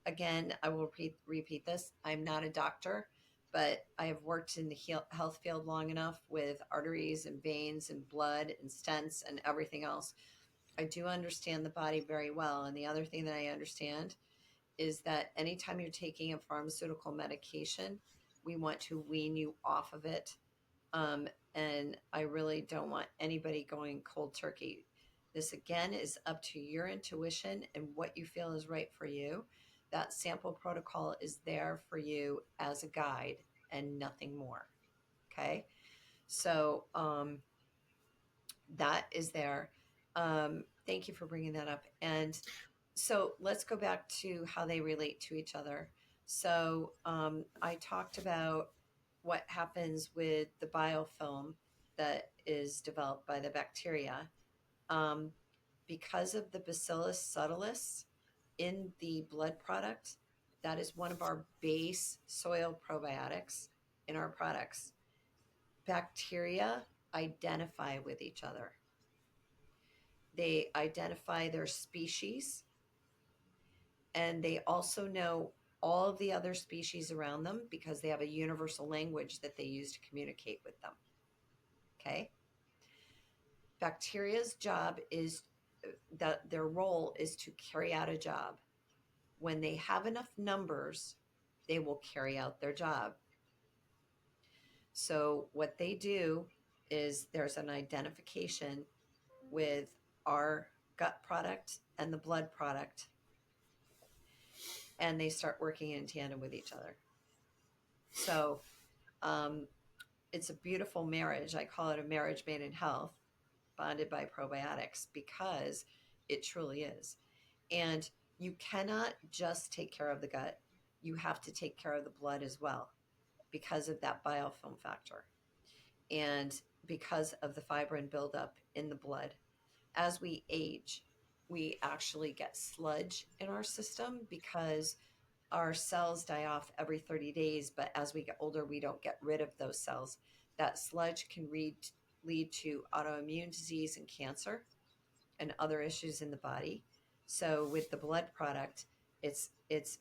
again, I will repeat this. I'm not a doctor, but I have worked in the health field long enough with arteries and veins and blood and stents and everything else. I do understand the body very well. And the other thing that I understand is that anytime you're taking a pharmaceutical medication, we want to wean you off of it. Um, and I really don't want anybody going cold turkey. This again is up to your intuition and what you feel is right for you. That sample protocol is there for you as a guide and nothing more. Okay. So that is there. Thank you for bringing that up. And so let's go back to how they relate to each other. So I talked about what happens with the biofilm that is developed by the bacteria. Um, because of the Bacillus subtilis in the blood product, that is one of our base soil probiotics in our products. Bacteria identify with each other. They identify their species, and they also know all of the other species around them because they have a universal language that they use to communicate with them. Okay. Bacteria's job is that their role is to carry out a job. When they have enough numbers, they will carry out their job. So, what they do is there's an identification with our gut product and the blood product, and they start working in tandem with each other. So, um, it's a beautiful marriage. I call it a marriage made in health, bonded by probiotics, because it truly is. And you cannot just take care of the gut, you have to take care of the blood as well because of that biofilm factor and because of the fibrin buildup in the blood. As we age, we actually get sludge in our system because our cells die off every 30 days, but as we get older, we don't get rid of those cells. That sludge can lead to autoimmune disease and cancer and other issues in the body. So with the blood product, it's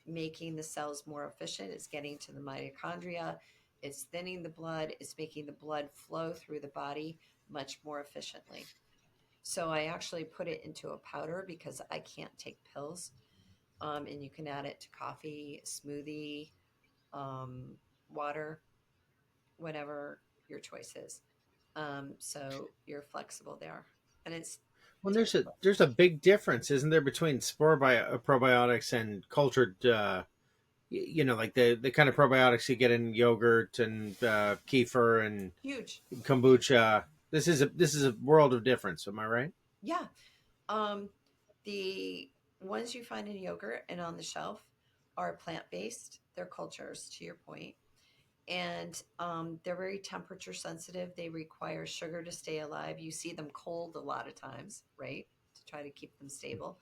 making the cells more efficient. It's getting to the mitochondria. It's thinning the blood. It's making the blood flow through the body much more efficiently. So I actually put it into a powder because I can't take pills. And you can add it to coffee, smoothie, um, water, whatever your choice is. So you're flexible there, and it's Well, tasteless. there's a big difference, isn't there, between probiotics and cultured, like the kind of probiotics you get in yogurt and kefir and Huge. kombucha. This is a world of difference. Am I right? Yeah. Um, the ones you find in yogurt and on the shelf are plant based. They're cultures, to your point, and they're very temperature sensitive. They require sugar to stay alive. You see them cold a lot of times, right? To try to keep them stable.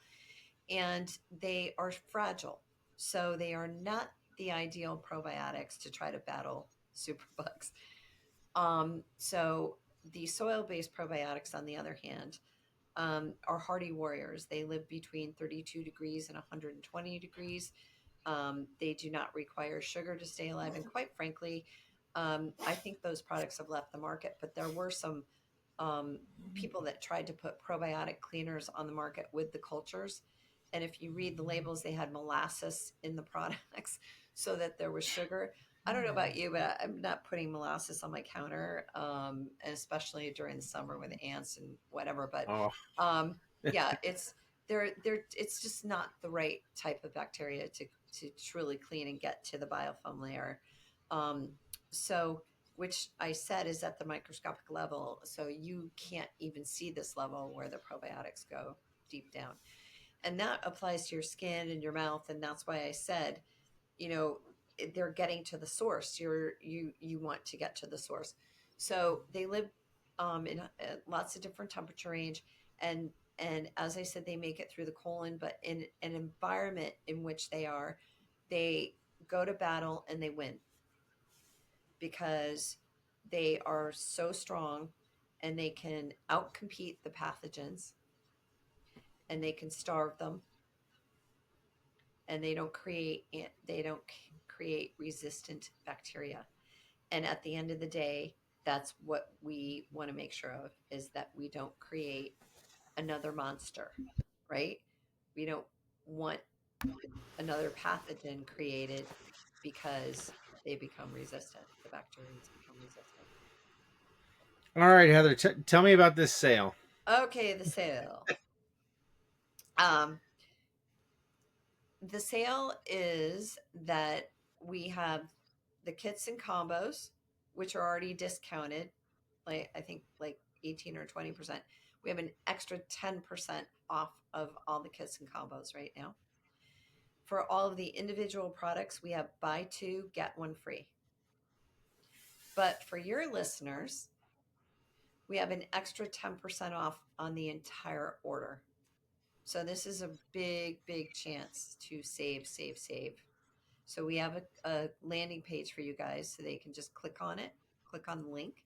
And they are fragile. So they are not the ideal probiotics to try to battle superbugs. So the soil based probiotics, on the other hand, are hardy warriors. They live between 32 degrees and 120 degrees. They do not require sugar to stay alive. And quite frankly, I think those products have left the market, but there were some um, people that tried to put probiotic cleaners on the market with the cultures. And if you read the labels, they had molasses in the products so that there was sugar. I don't know about you, but I'm not putting molasses on my counter, and especially during the summer with ants and whatever. But Oh, um, yeah, it's just not the right type of bacteria to truly clean and get to the biofilm layer. Um, so, which I said is at the microscopic level, so you can't even see this level where the probiotics go deep down, and that applies to your skin and your mouth, and that's why I said, you know, they're getting to the source. You want to get to the source. So they live in lots of different temperature range, and and as I said, they make it through the colon, but in an environment in which they go to battle and they win because they are so strong and they can outcompete the pathogens and they can starve them, and they don't create resistant bacteria. And at the end of the day, that's what we want to make sure of, is that we don't create another monster, right? We don't want another pathogen created because they become resistant. The bacteria become resistant. all right, Heather. Tell me about this sale. Okay, the sale. Um, the sale is that we have the kits and combos, which are already discounted, like I think like 18 or 20%. We have an extra 10% off of all the kits and combos right now. For all of the individual products, we have buy two, get one free. But for your listeners, we have an extra 10% off on the entire order. So this is a big, big chance to save, save, save. So we have a landing page for you guys so they can just click on it, click on the link,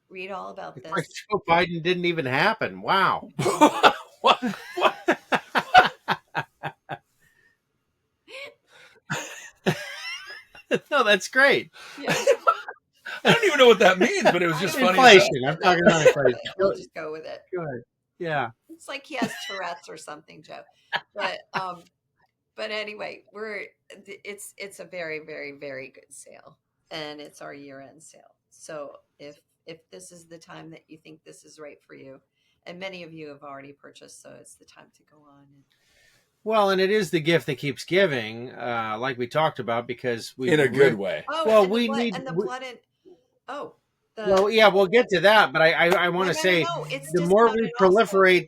read all about It's like this. Joe Biden didn't even happen. Wow. what? What? No, that's great. Yeah. I don't even know what that means, but it was just funny enough. Inflation. I'm talking about inflation. We'll just go with it. Good. Yeah. It's like he has Tourette's or something, Joe. But anyway, it's a very, very, very good sale, and it's our year-end sale. So if this is the time that you think this is right for you, and many of you have already purchased, so it's the time to go on. Well, and it is the gift that keeps giving, like we talked about, because we In a good way. Oh, Well, and the we blood need. and the blood and oh Well, the yeah, we'll get to that, but I want no to no no say no. It's the more we discounted also. proliferate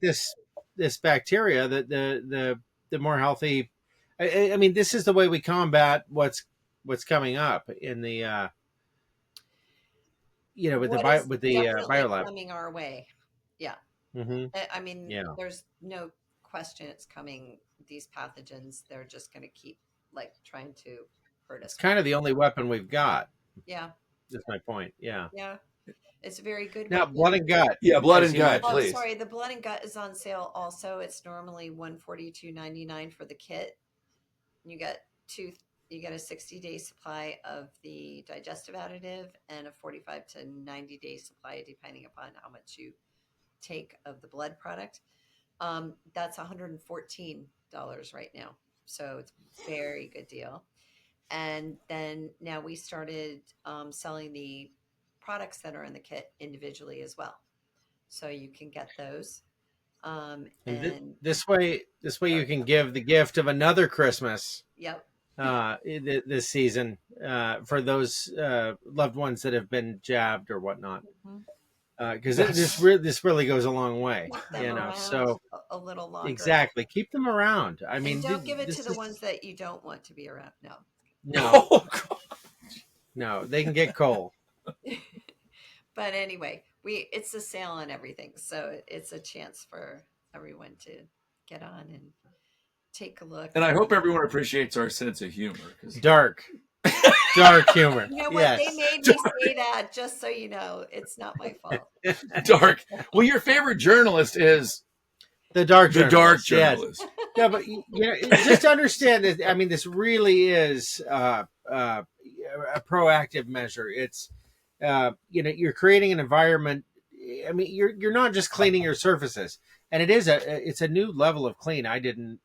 this bacteria, the more healthy. I mean, this is the way we combat what's coming up in the with What is the definitely biolab. coming our way? Yeah. Hmm. I mean, Yeah, there's no question it's coming. These pathogens, they're just going to keep like trying to hurt it's us. kind of the only weapon we've got. Yeah, That's my point. Yeah. yeah, it's a very good Now, weapon. blood and gut, Yeah, blood as and you gut, Oh, mentioned. please. sorry, the blood and gut is on sale also. It's normally $142.99 for the kit. You get two. You get a 60-day supply of the digestive additive and a 45 to 90-day supply, depending upon how much you take of the blood product. That's $114 right now. So it's a very good deal. And then now we started selling the products that are in the kit individually as well. So you can get those. And And this way you sorry. can give the gift of another Christmas Yep. this season for those loved ones that have been jabbed or whatnot. Mhm. Because That's this really goes a long way, Keep them around So a little longer. exactly, keep them around. I And mean, don't give it to this the is ones that you don't want to be around. No. no, oh, God. no, they can get cold. But anyway, it's a sale on everything. So it's a chance for everyone to get on and take a look. And I hope everyone appreciates our sense of humor. Because Dark humor. You know what? They Yes, made me say that, just so you know. It's not my fault. dark. Well, your favorite journalist is the dark the dark journalist. Yes. journalist. Yeah, but just understand that. I mean, this really is a proactive measure. It's you're creating an environment. I mean, you're not just cleaning your surfaces, and it's a new level of clean. I didn't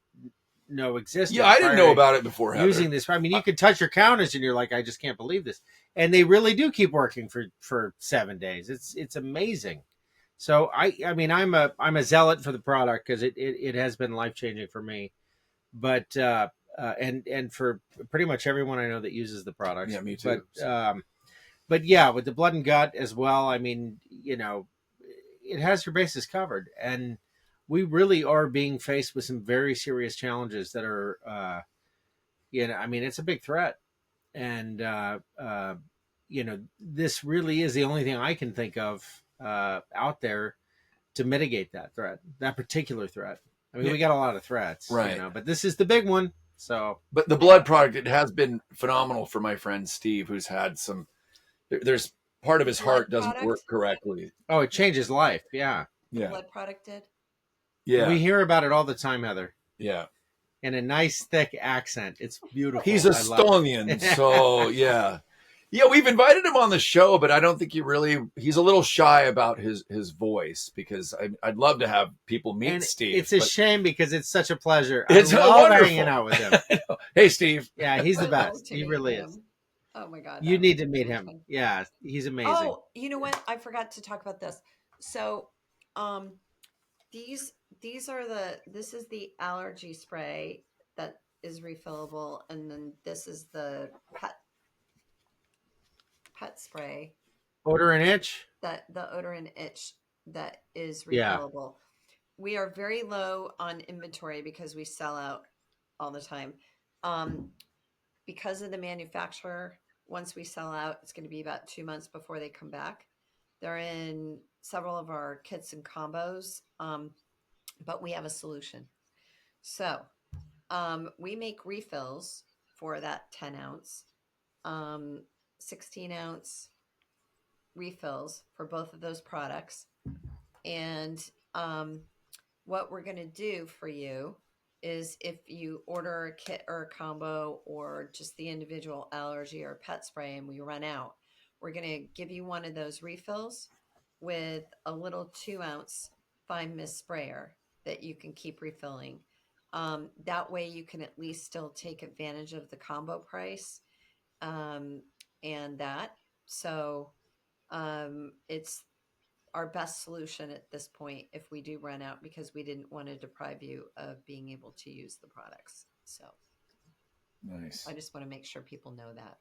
know existed. Yeah, I didn't know about it before, Heather. Using this. I mean, you could touch your counters and you're like, I just can't believe this. And they really do keep working for 7 days. It's amazing. So I mean, I'm a zealot for the product because it has been life-changing for me. But and for pretty much everyone I know that uses the product. Yeah, me too. But yeah, with the blood and gut as well, I mean, you know, it has your bases covered. And we really are being faced with some very serious challenges that are, you know, I mean, it's a big threat. And, you know, this really is the only thing I can think of out there to mitigate that threat, that particular threat. I mean, we got a lot of threats, right? You know, but this is the big one. So, but the blood product, it has been phenomenal for my friend Steve, who's had some. There's part of his heart doesn't work correctly. Oh, it changes life. Yeah. Yeah. Blood product did. Yeah. We hear about it all the time, Heather. Yeah. In a nice thick accent. It's beautiful. He's Estonian, so yeah. Yeah, we've invited him on the show, but I don't think he's a little shy about his voice because I'd love to have people meet Steve. It's a shame because it's such a pleasure. It's I love wonderful. hanging out with him. Hey, Steve. Yeah, he's the best. He really is. Oh my God. You need to meet him. Yeah, he's amazing. Oh, you know what? I forgot to talk about this. So, this is the allergy spray that is refillable, and then this is the pet spray. Odor and itch? The odor and itch that is refillable. Yeah. We are very low on inventory because we sell out all the time. Because of the manufacturer, once we sell out, it's going to be about 2 months before they come back. They're in several of our kits and combos, but we have a solution. So we make refills for that 10 ounce, 16 ounce refills for both of those products. And what we're going to do for you is if you order a kit or a combo or just the individual allergy or pet spray and we run out, we're going to give you one of those refills with a little 2 ounce fine mist sprayer that you can keep refilling. That way you can at least still take advantage of the combo price and that. So it's our best solution at this point if we do run out, because we didn't want to deprive you of being able to use the products. So nice. I just want to make sure people know that.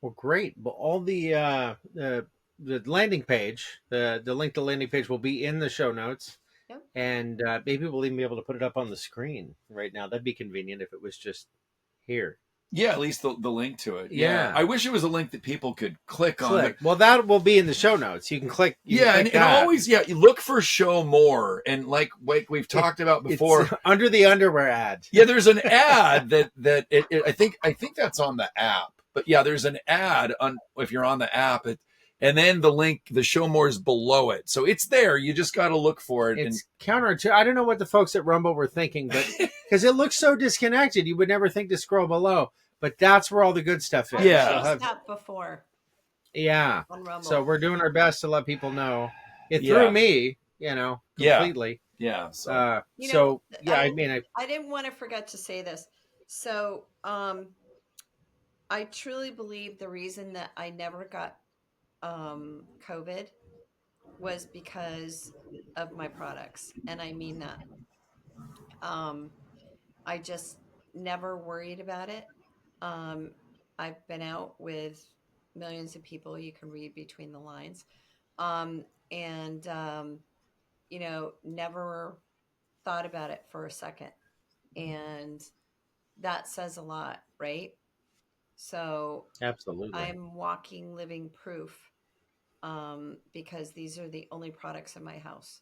Well, great. Well, all the landing page, the link to the landing page will be in the show notes. Yep. And maybe we'll even be able to put it up on the screen right now. That'd be convenient if it was just here. Yeah, at least the link to it. Yeah. I wish it was a link that people could click on. Well, that will be in the show notes. You can click. And always, you look for show more. And like we've talked about before. It's under the underwear ad. Yeah, there's an ad that I think that's on the app. But yeah, there's an ad if you're on the app. And then the link, the show more is below it. So it's there. You just got to look for it. It's counter to, I don't know what the folks at Rumble were thinking, but because it looks so disconnected, you would never think to scroll below. But that's where all the good stuff is. Yeah. That before. Yeah. On Rumble. So we're doing our best to let people know. It threw me, completely. Yeah. So, I didn't want to forget to say this. So I truly believe the reason that I never got COVID was because of my products. And I mean that. I just never worried about it. I've been out with millions of people. You can read between the lines. Never thought about it for a second. And that says a lot, right? So absolutely, I'm walking, living proof because these are the only products in my house.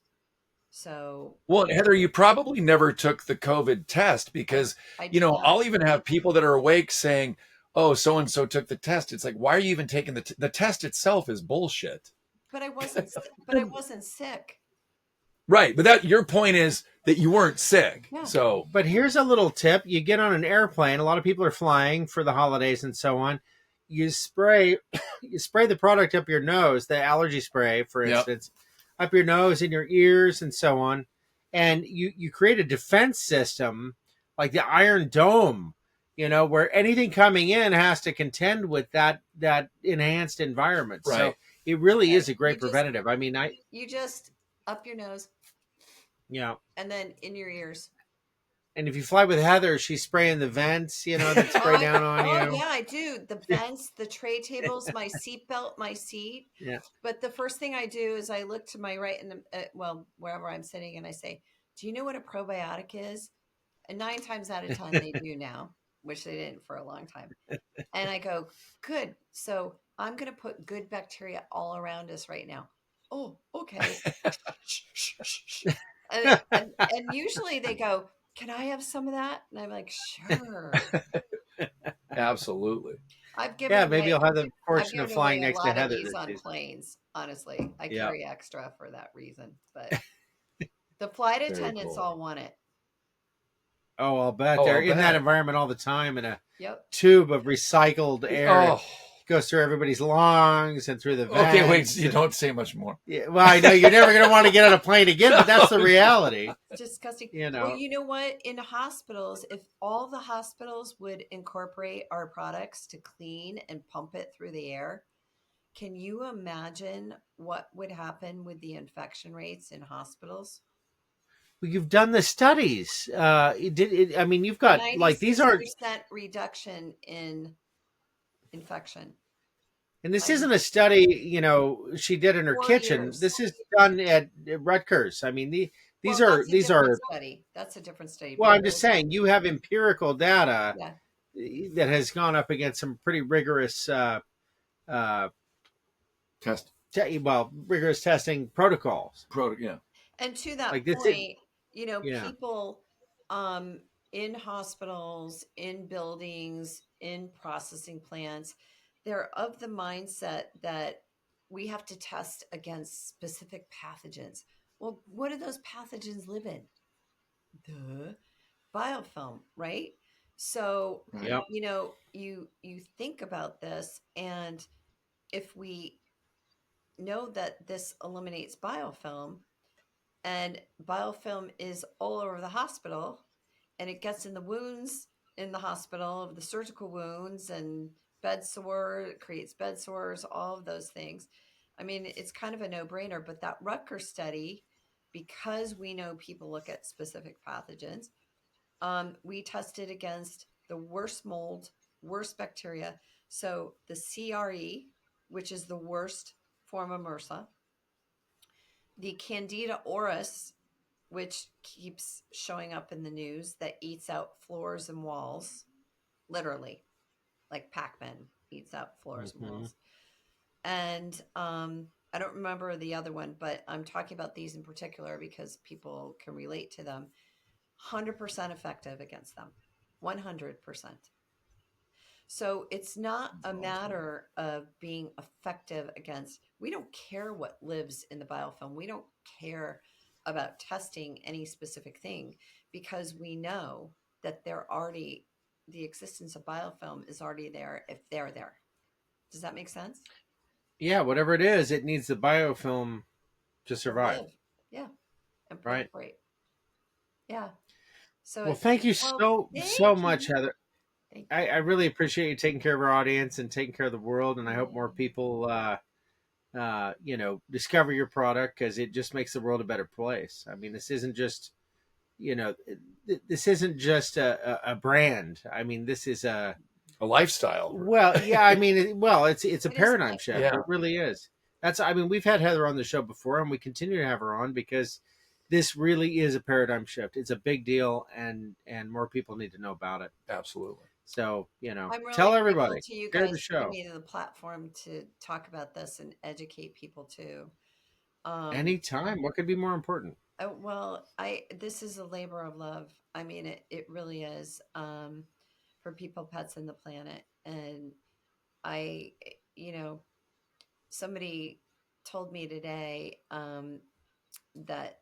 So, well, Heather, you probably never took the COVID test because, I'll even have people that are awake saying, oh, so-and-so took the test. It's like, why are you even taking the test itself is bullshit. But I wasn't sick. Right. But your point is that you weren't sick. Yeah. So, but here's a little tip. You get on an airplane. A lot of people are flying for the holidays and so on. You spray the product up your nose, the allergy spray, for instance, up your nose and your ears and so on. and you create a defense system like the Iron Dome, where anything coming in has to contend with that enhanced environment. So Right. it really Okay. is a great preventative. I mean, You just up your nose yeah. and then in your ears. And if you fly with Heather, she's spraying the vents, that spray down on Oh you. yeah, I do. The vents, the tray tables, my seat belt, my seat. Yeah. But the first thing I do is I look to my right and well, wherever I'm sitting, and I say, "Do you know what a probiotic is?" And 9 times out of 10, they do now, which they didn't for a long time. And I go, "Good. So I'm going to put good bacteria all around us right now." Oh, okay. And usually they go, "Can I have some of that?" And I'm like, "Sure." Absolutely. I've Yeah, given maybe away you'll have the I've fortune of given away flying a next to lot of Heather these this on season. planes. Honestly, I Yeah. carry extra for that reason. But the flight Very attendants cool. all want it. Oh, I'll bet Oh, they're I'll in that bet. environment all the time in a Yep. tube of recycled air. Oh, Goes through everybody's lungs and through the okay. Wait, vents. you don't say much more. Yeah, well, I know you're never going to want to get on a plane again, but that's the reality. Disgusting. You Well, know, you know what? In hospitals, if all the hospitals would incorporate our products to clean and pump it through the air, can you imagine what would happen with the infection rates in hospitals? you've done the studies. I mean, you've got like these aren't, 96% reduction in infection. and this isn't a 96 study. She did in her 4 years. kitchen. This is done at Rutgers. I mean, these Well, are that's a these different are. study. That's a different study. Well, But I'm just saying you have empirical data yeah. that has gone up against some pretty rigorous uh, Test. rigorous testing protocols. Yeah. And to that Like this, point, yeah. people um, in hospitals, in buildings, in processing plants, they're of the mindset that we have to test against specific pathogens. Well, what do those pathogens live in? The biofilm, right? So, Right. Yep. you think about this, and if we know that this eliminates biofilm, and biofilm is all over the hospital, and it gets in the wounds in the hospital of the surgical wounds and bed sore, it creates bed sores, all of those things. I mean, it's kind of a no-brainer, but that Rutgers study, because we know people look at specific pathogens, we tested against the worst mold, worst bacteria. So the CRE, which is the worst form of MRSA, the Candida auris, which keeps showing up in the news, that eats out floors and walls, literally, like Pac-Man eats out floors and Mhm. walls. And I don't remember the other one, but I'm talking about these in particular because people can relate to them. 100% effective against them. 100%. So it's not That's a awesome. matter of being effective against, we don't care what lives in the biofilm. We don't care about testing any specific thing because we know that the existence of biofilm is already there if they're there. Does that make sense? Yeah, whatever it is, it needs the biofilm to To survive, live. Yeah. And right? proliferate. Yeah. So Well, thank you well, so thank much, you. Heather. Thank you. I really appreciate you taking care of our audience and taking care of the world, and I hope more Yeah. people, discover your product because it just makes the world a better place. I mean, this isn't just, this isn't just a brand. I mean, this is A lifestyle. well, yeah. I mean, it's a It is a paradigm shift. Yeah. lifestyle. It really is. I mean, we've had Heather on the show before, and we continue to have her on because this really is a paradigm shift. It's a big deal, and more people need to know about it. Absolutely. So, I'm really tell grateful everybody, to you share guys the giving show me the platform to talk about this and educate people too. Um, anytime. What could be more important? well, I this is a labor of love. I mean, it really is, for people, pets, and the planet. And I, somebody told me today, that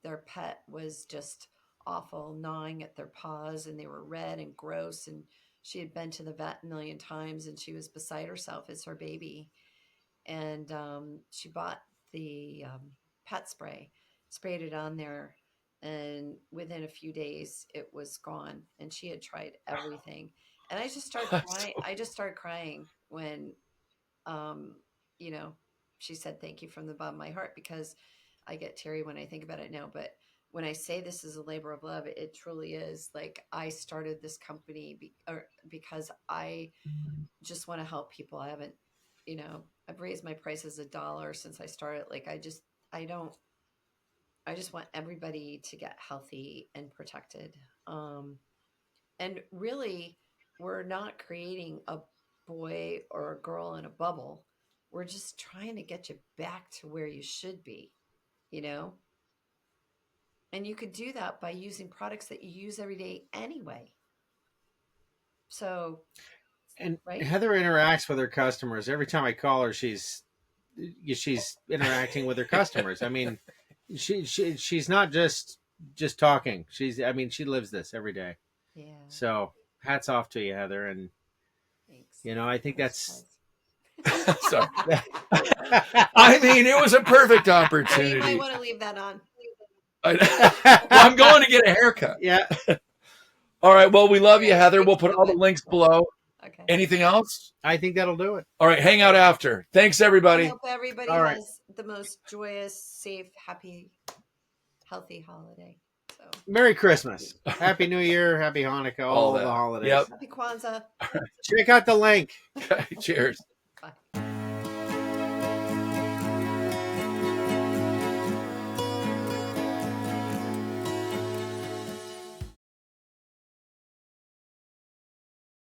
their pet was just awful, gnawing at their paws, and they were red and gross. And she had been to the vet a million times, and she was beside herself. It's her baby, and she bought the pet spray, sprayed it on there, And within a few days, it was gone. And she had tried everything. And I just started So, crying. I just started crying when, um, you know, she said thank you from the bottom of my heart, because I get teary when I think about it now. But when I say this is a labor of love, it truly is. Like, I started this company because I just want to help people. I haven't, I've raised my prices $1 since I started. Like, I don't, I just want everybody to get healthy and protected. And really, we're not creating a boy or a girl in a bubble. We're just trying to get you back to where you should be, you know? And you could do that by using products that you use every day anyway. So, And right? Heather interacts with her customers. Every time I call her, she's interacting with her customers. I mean, she's not just talking. She lives this every day. Yeah. So hats off to you, Heather. And Thanks. I think Thanks, that's guys. sorry. I mean, it was a perfect Yeah, you might opportunity. want to leave that on. Well, I'm going to get a haircut. Yeah. All right. Well, we love you, Okay, Heather. We'll thanks, put all the Ruben. links below. Okay. Anything else? I think that'll do it. All right. Hang out after. Thanks, I everybody. hope everybody All right. has the most joyous, safe, happy, healthy holiday. So, Merry Christmas. Happy New Year. Happy Hanukkah. All All that. the holidays. Yep. happy Kwanzaa. Check out the link. Okay. Cheers.